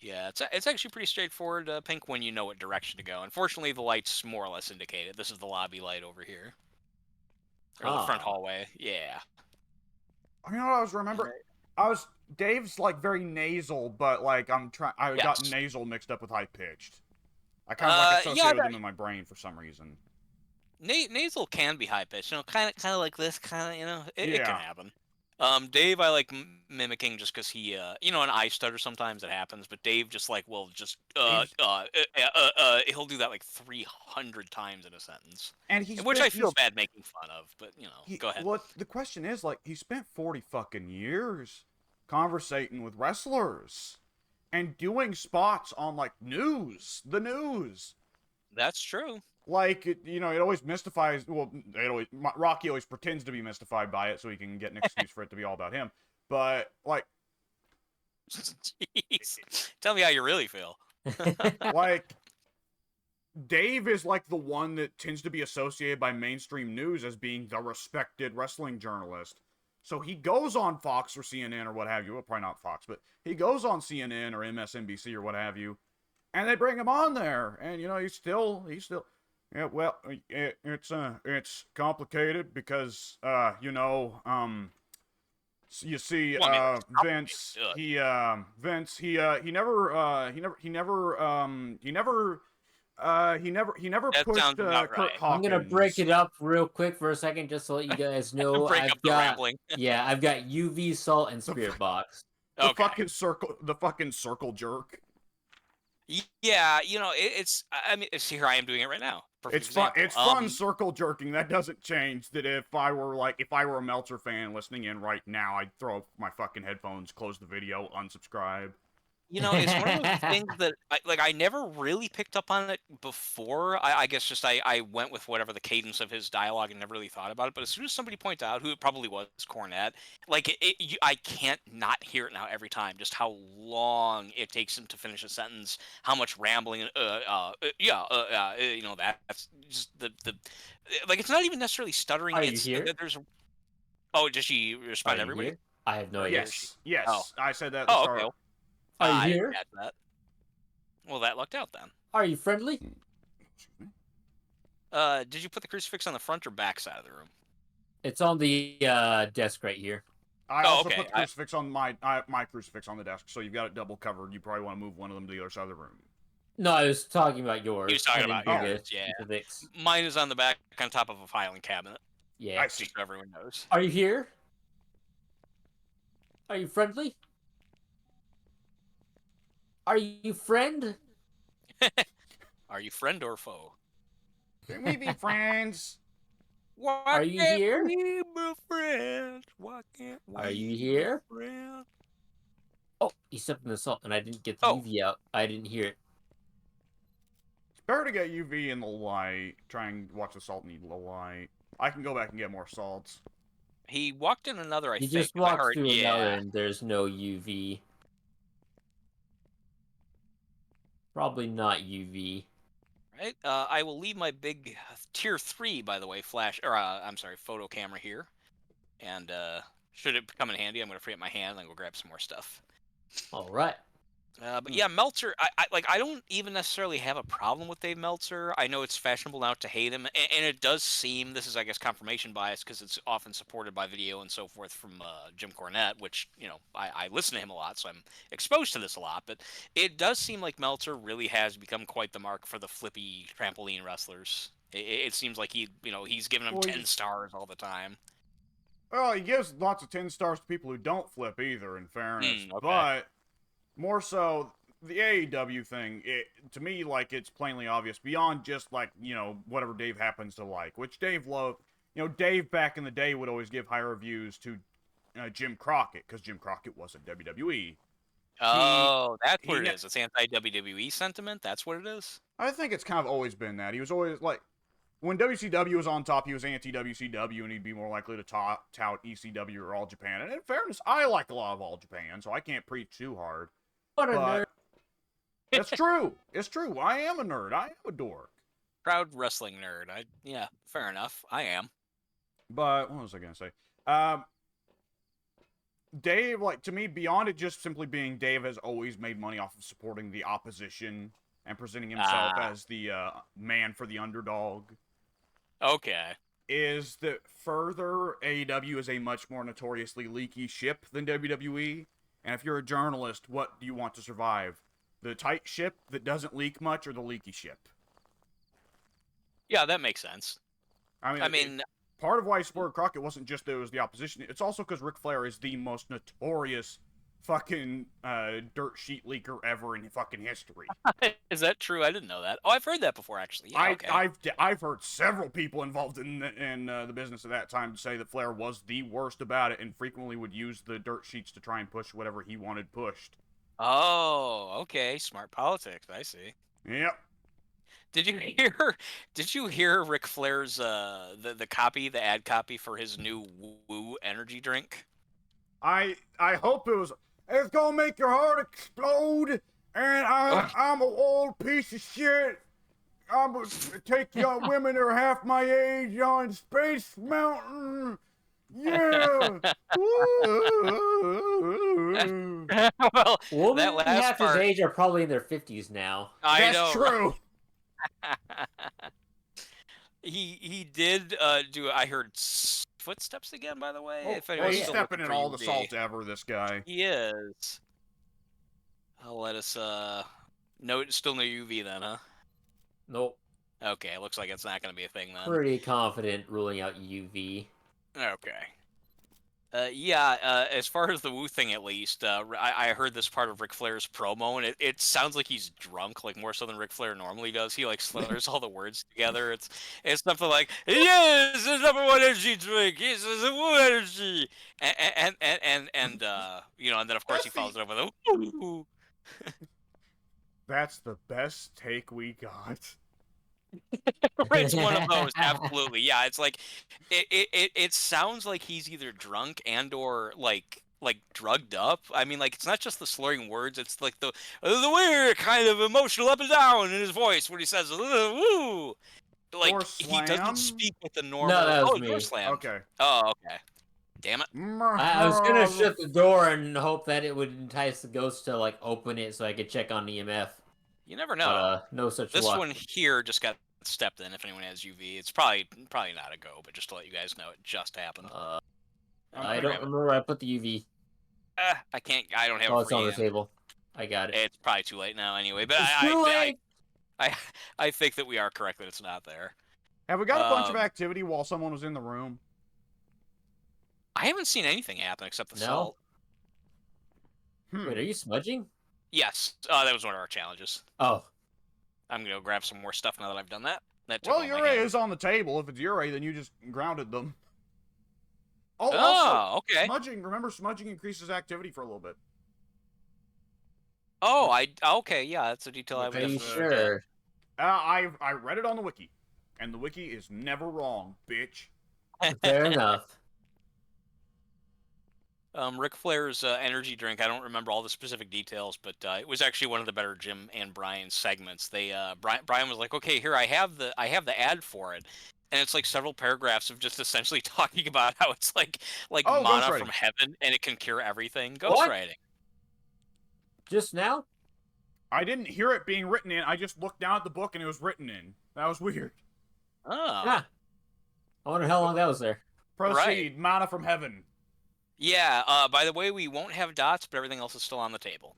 Yeah, it's actually pretty straightforward, Pink, when you know what direction to go. Unfortunately, the lights more or less indicate it. This is the lobby light over here. Or the front Ah. hallway. Yeah. You know what I was remembering? Dave's like very nasal, but like I got Yes. nasal mixed up with high pitched. I kind of like associate yeah, with them in my brain for some reason. nasal can be high pitched, kind of like this, it can Yeah. happen. Dave, I like mimicking just because he, an eye stutter sometimes it happens, but Dave just like will just he'll do that like 300 times in a sentence, And which I feel bad making fun of, but go ahead. Well, the question is, like, he spent 40 fucking years conversating with wrestlers and doing spots on like the news. That's true. Like it always mystifies. Well, Rocky always pretends to be mystified by it, so he can get an excuse for it to be all about him. But like, Jeez. Tell me how you really feel. like Dave is like the one that tends to be associated by mainstream news as being the respected wrestling journalist. So he goes on Fox or CNN or what have you. Well, probably not Fox, but he goes on CNN or MSNBC or what have you, and they bring him on there, and he's still. Yeah, well, it's complicated because you see, Well, I mean, it's Vince, complicated. he never That pushed sounds about Kurt right. I'm gonna Hawkins. break it up real quick for a second, just to let you guys know. Break I've up the got rambling. I've got UV salt and spirit box. The Okay. fucking circle jerk. Yeah, it's. I mean, here I am doing it right now. Perfect It's fun. example. It's fun circle jerking. That doesn't change. That if I were a Meltzer fan listening in right now, I'd throw up my fucking headphones, close the video, unsubscribe. It's one of those things that I never really picked up on it before. I guess just I went with whatever the cadence of his dialogue and never really thought about it. But as soon as somebody points out, who it probably was, Cornette, I can't not hear it now every time. Just how long it takes him to finish a sentence, how much rambling. That's just the like. It's not even necessarily stuttering. Are you It's here? there's. Oh, does she Are respond to you everybody? here? I have no idea. Yes. Oh. I said that at the Oh, start. okay. Are you I didn't here? catch that. Well, that lucked out then. Are you friendly? Excuse me. Did you put the crucifix on the front or back side of the room? It's on the desk right here. I Oh, also okay. put the crucifix on my crucifix on the desk, so you've got it double covered. You probably want to move one of them to the other side of the room. No, I was talking about yours. He was talking I didn't about do yours, the yeah. crucifix. Mine is on the back, on top of a filing cabinet. Yeah. I see. Just so everyone knows. Are you here? Are you friendly? Are you friend? Are you friend or foe? Can we be friends? Why Are you can't here? we be friends? Why can't we Are you be here? friends? Oh, he stepped in the salt, and I didn't get the Oh. UV out. I didn't hear it. It's better to get UV in the light. Try and watch the salt need the light. I can go back and get more salts. He walked in another, I He think. just I walked heard, through yeah. another, and there's no UV. Probably not UV. Right. I will leave my big tier 3, by the way, I'm sorry, photo camera here. And should it come in handy, I'm going to free up my hand and then go grab some more stuff. All right. But yeah, Meltzer, I don't even necessarily have a problem with Dave Meltzer. I know it's fashionable now to hate him, and it does seem, this is, I guess, confirmation bias, because it's often supported by video and so forth from Jim Cornette, which, you know, I listen to him a lot, so I'm exposed to this a lot, but it does seem like Meltzer really has become quite the mark for the flippy trampoline wrestlers. It seems like he's giving them Well, 10 stars all the time. Well, he gives lots of 10 stars to people who don't flip either, in fairness. Okay. But more so, the AEW thing, to me, like, it's plainly obvious, beyond just, like, you know, whatever Dave happens to like, which Dave loved. You know, Dave back in the day would always give higher reviews to Jim Crockett, because Jim Crockett wasn't WWE. Oh, that's what he it ne- is. It's anti-WWE sentiment? That's what it is? I think it's kind of always been that. He was always, like, when WCW was on top, he was anti-WCW, and he'd be more likely to tout ECW or All Japan. And in fairness, I like a lot of All Japan, so I can't preach too hard. What a nerd. But it's true. It's true. I am a nerd. I am a dork. Proud wrestling nerd. Yeah, fair enough. I am. But what was I gonna say? Dave, like, to me, beyond it just simply being Dave has always made money off of supporting the opposition and presenting himself as the man for the underdog. Okay. Is that further, AEW is a much more notoriously leaky ship than WWE. And if you're a journalist, what do you want to survive? The tight ship that doesn't leak much, or the leaky ship? Yeah, that makes sense. I mean, part of why he supported Crockett wasn't just that it was the opposition. It's also because Ric Flair is the most notorious fucking dirt sheet leaker ever in fucking history. Is that true? I didn't know that. Oh, I've heard that before, actually. Yeah, okay. I've heard several people involved in the business at that time say that Flair was the worst about it and frequently would use the dirt sheets to try and push whatever he wanted pushed. Oh, okay. Smart politics. I see. Yep. Did you hear Ric Flair's the ad copy for his new Woo energy drink? I hope it was. It's gonna make your heart explode, and I'm an old piece of shit. I'm gonna take young women that are half my age on Space Mountain. Yeah. Well, Women that last half part, his age are probably in their 50s now. I That's know. true. He did do. I heard footsteps again. By the way, if Oh, anyone's he's still stepping looking in for all the UV. salt ever. This guy. He is. I'll let us. No, still no UV then, huh? Nope. Okay, looks like it's not going to be a thing then. Pretty confident ruling out UV. Okay. As far as the Woo thing at least, I heard this part of Ric Flair's promo, and it sounds like he's drunk, like more so than Ric Flair normally does. He like slurs all the words together. It's something like, "Yes, it's number one energy drink. Yes, it's a Woo energy," and and then of course he follows it up with a Woo. That's the best take we got. It's one of those, absolutely. Yeah, it's like it sounds like he's either drunk and or like drugged up. I mean, like, it's not just the slurring words, it's like the weird kind of emotional up and down in his voice when he says woo. Like, Or he doesn't slam? speak with the normal. No, that was door me. slam. Okay. Oh, okay. Damn it. I was gonna shut the door and hope that it would entice the ghost to like open it so I could check on EMF. You never but know. no such This luck. one here just got stepped in. If anyone has UV, it's probably not a go, but just to let you guys know, it just happened. I'm I thinking- don't remember where I put the UV. I can't. I don't have Oh, a it's free on the hand. table. I got it. It's probably too late now anyway. But It's too late. I think that we are correct that it's not there. Have we got a bunch of Um, activity while someone was in the room? I haven't seen anything happen except the No? salt. Wait, are you smudging? Yes, that was one of our challenges. Oh, I'm gonna go grab some more stuff now that I've done that. That took Well, all my Ure hand. is on the table. If it's Ure, then you just grounded them. Oh, Oh, also, okay. smudging. Remember, smudging increases activity for a little bit. Oh, okay, yeah, that's a detail I would are you definitely sure? I read it on the wiki, and the wiki is never wrong, bitch. Fair enough. Ric Flair's energy drink. I don't remember all the specific details, but it was actually one of the better Jim and Brian segments. They Brian was like, "Okay, here I have the ad for it," and it's like several paragraphs of just essentially talking about how it's like Oh, mana ghostwriting. from heaven and it can cure everything. What? Ghostwriting. Just now? I didn't hear it being written in. I just looked down at the book and it was written in. That was weird. Oh, Yeah. I wonder how long that was there. Proceed, mana from heaven. yeah. By the way, we won't have dots, but everything else is still on the table.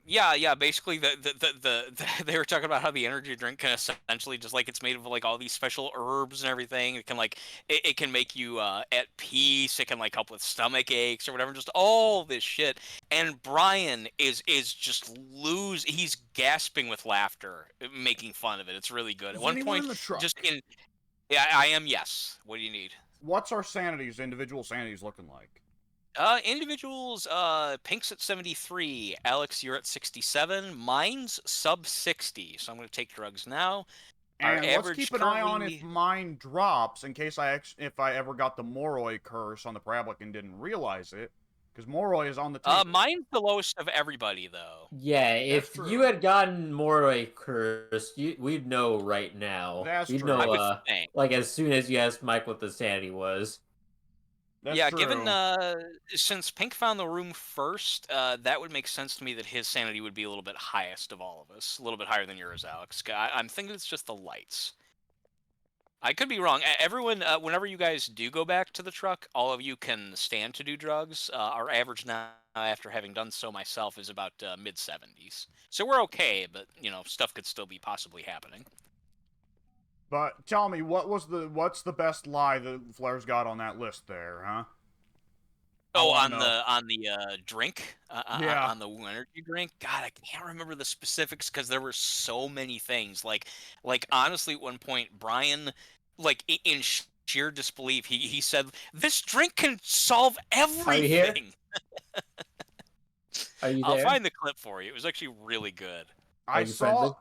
Yeah. Basically, they were talking about how the energy drink can essentially just like it's made of like all these special herbs and everything. It can like it can make you at peace. It can like help with stomach aches or whatever. Just all this shit. And Brian is just he's gasping with laughter, making fun of it. It's really good. At Is one anyone point, in the truck? just in yeah, I am. Yes. What do you need? What's our sanities, individual sanities, looking like? Individuals, Pink's at 73, Alex, you're at 67, mine's sub 60, so I'm going to take drugs now. Our And let's average keep an eye on if currently- mine drops in case if I ever got the Moroi curse on the Parablic and didn't realize it. Because Moroi is on the table. Mine's the lowest of everybody, though. Yeah, if true. you had gotten Moroi cursed, we'd know right now. That's We'd true. I know, would think. like as soon as you asked Mike what the sanity was. That's Yeah, true. given, since Pink found the room first, that would make sense to me that his sanity would be a little bit highest of all of us. A little bit higher than yours, Alex. I'm thinking it's just the lights. I could be wrong. Everyone, whenever you guys do go back to the truck, all of you can stand to do drugs. Our average now, after having done so myself, is about mid-70s. So we're okay, but stuff could still be possibly happening. But tell me, what's the best lie that Flair's got on that list there, huh? Oh, I on wanna know. the drink, Yeah. on the energy drink. God, I can't remember the specifics because there were so many things. Like honestly, at one point, Brian, like in sheer disbelief, he said, "This drink can solve Are you here? everything." Are you I'll there? find the clip for you. It was actually really good. you friendly?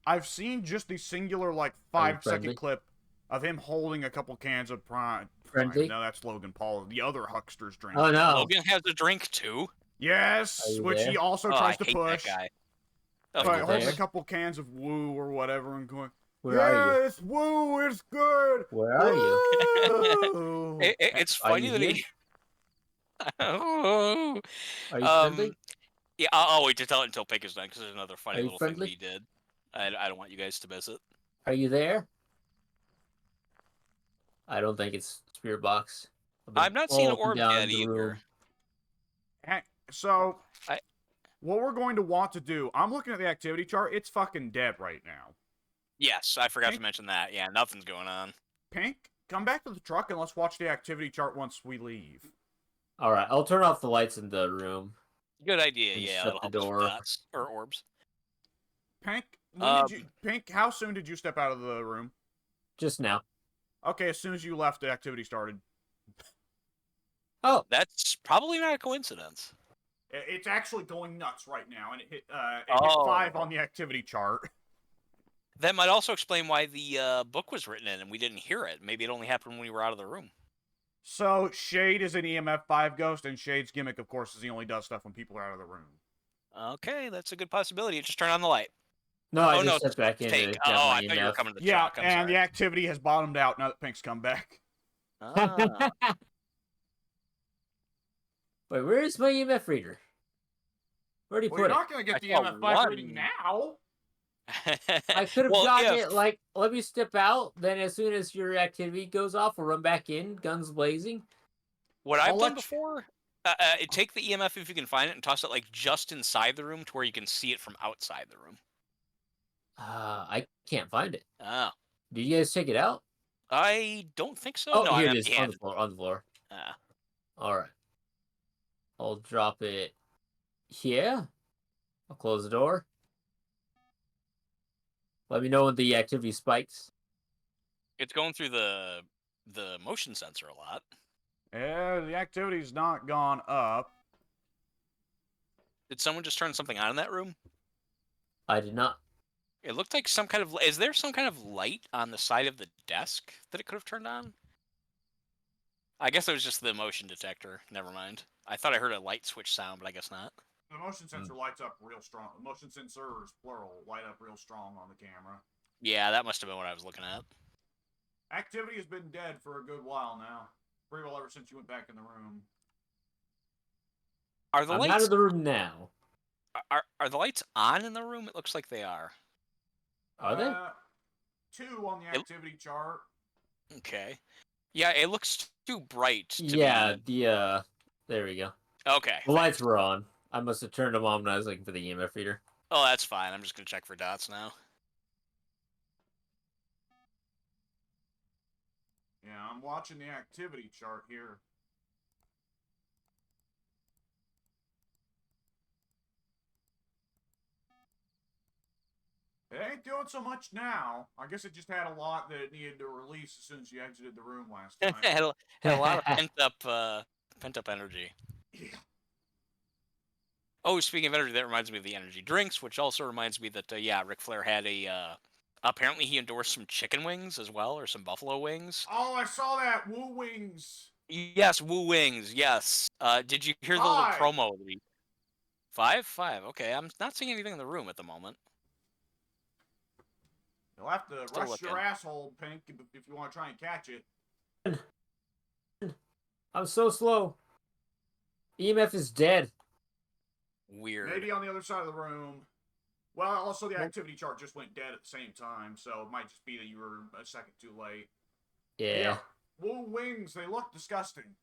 I've seen just the singular like Are you 5-second friendly? clip of him holding a couple cans of Prime. Friendly? No, that's Logan Paul, the other huckster's drink. Oh no. Logan has a drink too. Yes, Are you which there? he also Oh, tries I to hate push. that guy. Of But you holding a there? couple cans of Woo or whatever and going, Where are you? yes, Woo is good. Where are you? Woo." It's Are funny you that here? he. Oh. Are you friendly? Yeah, I'll wait to tell it until Pink is done because there's another funny Are you little thing that friendly? he did. I don't want you guys to miss it. Are you there? I don't think it's Spirit Box. I've been I'm not seeing up and orbs down yet the either. room. So, I- what we're going to want to do, I'm looking at the activity chart. It's fucking dead right now. Yes, I forgot Pink? to mention that. Yeah, nothing's going on. Pink, come back to the truck and let's watch the activity chart once we leave. All right, I'll turn off the lights in the room. Good idea. And Yeah, shut that'll the help us with door. dots or orbs. Pink, Pink, how soon did you step out of the room? Just now. Okay, as soon as you left, the activity started. Oh, That's probably not a coincidence. It's actually going nuts right now, and it hit Oh. 5 on the activity chart. That might also explain why the book was written in and we didn't hear it. Maybe it only happened when we were out of the room. So, Shade is an EMF 5 ghost, and Shade's gimmick, of course, is he only does stuff when people are out of the room. Okay, that's a good possibility. Just turn on the light. no, I Oh, no, just stepped back in Take. and Oh, got my I thought you were EMF. coming to the Yeah, truck. I'm and the sorry. activity has bottomed out now that Pink's come back. Ah. Wait, where is my EMF reader? Where'd he Well, you're put it? not going to I get the saw MF5 reading one. now. I could have Well, gotten if it like, let me step out. Then as soon as your activity goes off, we'll run back in, guns blazing. what I'll I've done let you. before, take the EMF if you can find it and toss it like just inside the room to where you can see it from outside the room. I can't find it. Oh, Did you guys take it out? I don't think so. Oh, No, I'm here it is on the empty-handed. floor. On the floor. Ah. All right. I'll drop it here. I'll close the door. Let me know when the activity spikes. It's going through the motion sensor a lot. Yeah, the activity's not gone up. Did someone just turn something on in that room? I did not. It looked like some kind of. Is there some kind of light on the side of the desk that it could have turned on? I guess it was just the motion detector. Never mind. I thought I heard a light switch sound, but I guess not. The motion sensor lights up real strong. The motion sensors, plural, light up real strong on the camera. Yeah, that must have been what I was looking at. Activity has been dead for a good while now. Pretty well ever since you went back in the room. Are the I'm out lights of the room now. are the lights on in the room? It looks like they are. Are they? 2 on the activity chart. Okay. Yeah, it looks too bright to Yeah, be. there we go. Okay. The lights were on. I must have turned them on when I was looking for the EMF reader. Oh, that's fine. I'm just gonna check for dots now. Yeah, I'm watching the activity chart here. It ain't doing so much now. I guess it just had a lot that it needed to release as soon as you exited the room last time. had a lot of pent up energy. Yeah. Oh, speaking of energy, that reminds me of the energy drinks, which also reminds me that yeah, Ric Flair had a. Apparently, he endorsed some chicken wings as well, or some buffalo wings. Oh, I saw that. Woo Wings. Yes, Woo Wings. Yes. Did you hear the little 5. promo? 5? 5. Okay, I'm not seeing anything in the room at the moment. You'll have to Still rush your looking. asshole, Pink, if you want to try and catch it. I'm so slow. EMF is dead. Weird. Maybe on the other side of the room. Well, also the activity chart just went dead at the same time, so it might just be that you were a second too late. Yeah. Woo Wings, they look disgusting.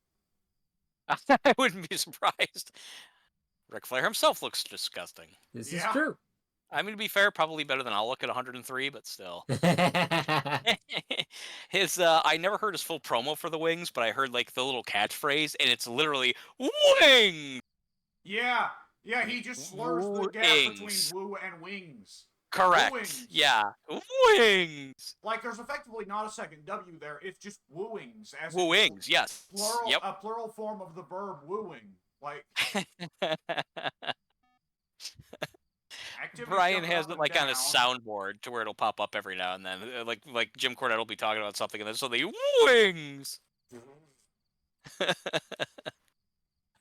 I wouldn't be surprised. Ric Flair himself looks disgusting. This Yeah. is true. I mean, to be fair, probably better than I'll look at 103, but still. I never heard his full promo for the wings, but I heard like the little catchphrase, and it's literally wing. Yeah, he just slurs the gap between Wings. woo and wings. Correct. Woo-wings. Yeah. Wings. Like, there's effectively not a second W there. It's just wooings. As Wings. Yes. Plural, Yep. a plural form of the verb wooing. Like, Brian has it like on his soundboard to where it'll pop up every now and then. Like Jim Cornette will be talking about something, and then suddenly wings.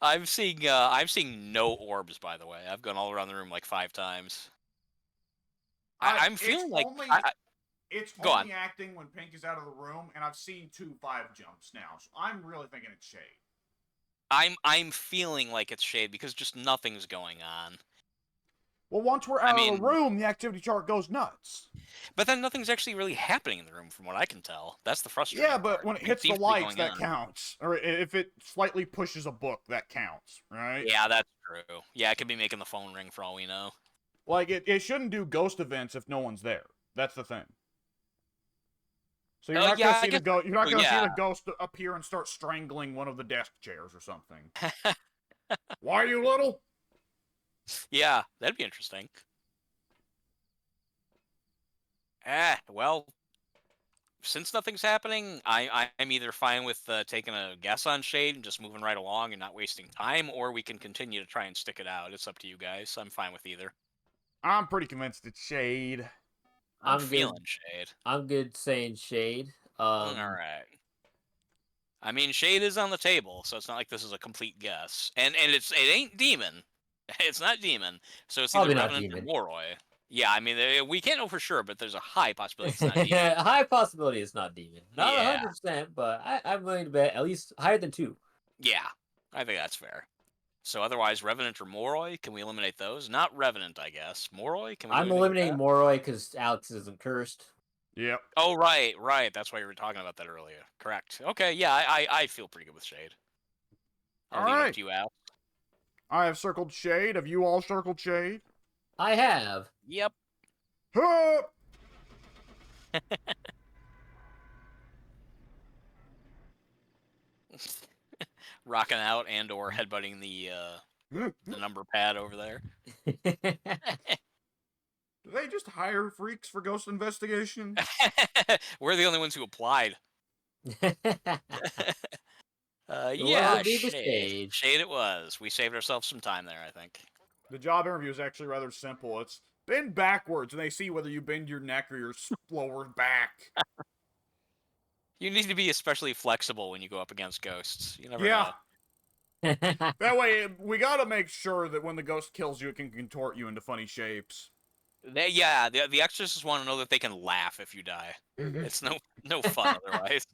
I'm seeing no orbs, by the way. I've gone all around the room like 5 times. I'm feeling like it's go only on. acting when Pink is out of the room, and I've seen 2 5 jumps now, so I'm really thinking it's shade. I'm feeling like it's shade because just nothing's going on. Well, once we're out of the room, the activity chart goes nuts. But then nothing's actually really happening in the room, from what I can tell. That's the frustrating Yeah, but part. when it hits the seems to be lights, going that on. counts. Or if it slightly pushes a book, that counts, right? Yeah, that's true. Yeah, it could be making the phone ring for all we know. Like, it shouldn't do ghost events if no one's there. That's the thing. So you're not gonna see the ghost. You're not gonna see the ghost appear and start strangling one of the desk chairs or something. Why, you little? Yeah, that'd be interesting. Well, since nothing's happening, I'm either fine with taking a guess on shade and just moving right along and not wasting time, or we can continue to try and stick it out. It's up to you guys. I'm fine with either. I'm pretty convinced it's shade. I'm feeling shade. I'm good saying shade. All right. I mean, shade is on the table, so it's not like this is a complete guess. And it ain't demon. It's not demon. So it's either Revenant or Moroi. Yeah, I mean, we can't know for sure, but there's a high possibility it's not demon. A high possibility it's not demon. Not 100%, but I'm willing to bet at least higher than 2. Yeah, I think that's fair. So otherwise, Revenant or Moroi, can we eliminate those? Not Revenant, I guess. Moroi, can we do I'm anything with eliminating that? Moroi because Alex isn't cursed. Yep. Oh, right. That's why you were talking about that earlier. Correct. Okay, yeah, I feel pretty good with Shade. I'll All leave it up right. to you, Al. I have circled Shade. Have you all circled Shade? I have. Yep. Huh! Rocking out and or headbutting the number pad over there. Do they just hire freaks for ghost investigation? We're the only ones who applied. Well, Yeah, it'll be the Shade. Shade. Shade it was. We saved ourselves some time there, I think. The job interview is actually rather simple. It's bend backwards, and they see whether you bend your neck or your lower back. You need to be especially flexible when you go up against ghosts. You never Yeah. know. That way, we gotta make sure that when the ghost kills you, it can contort you into funny shapes. The exorcists want to know that they can laugh if you die. It's no fun otherwise.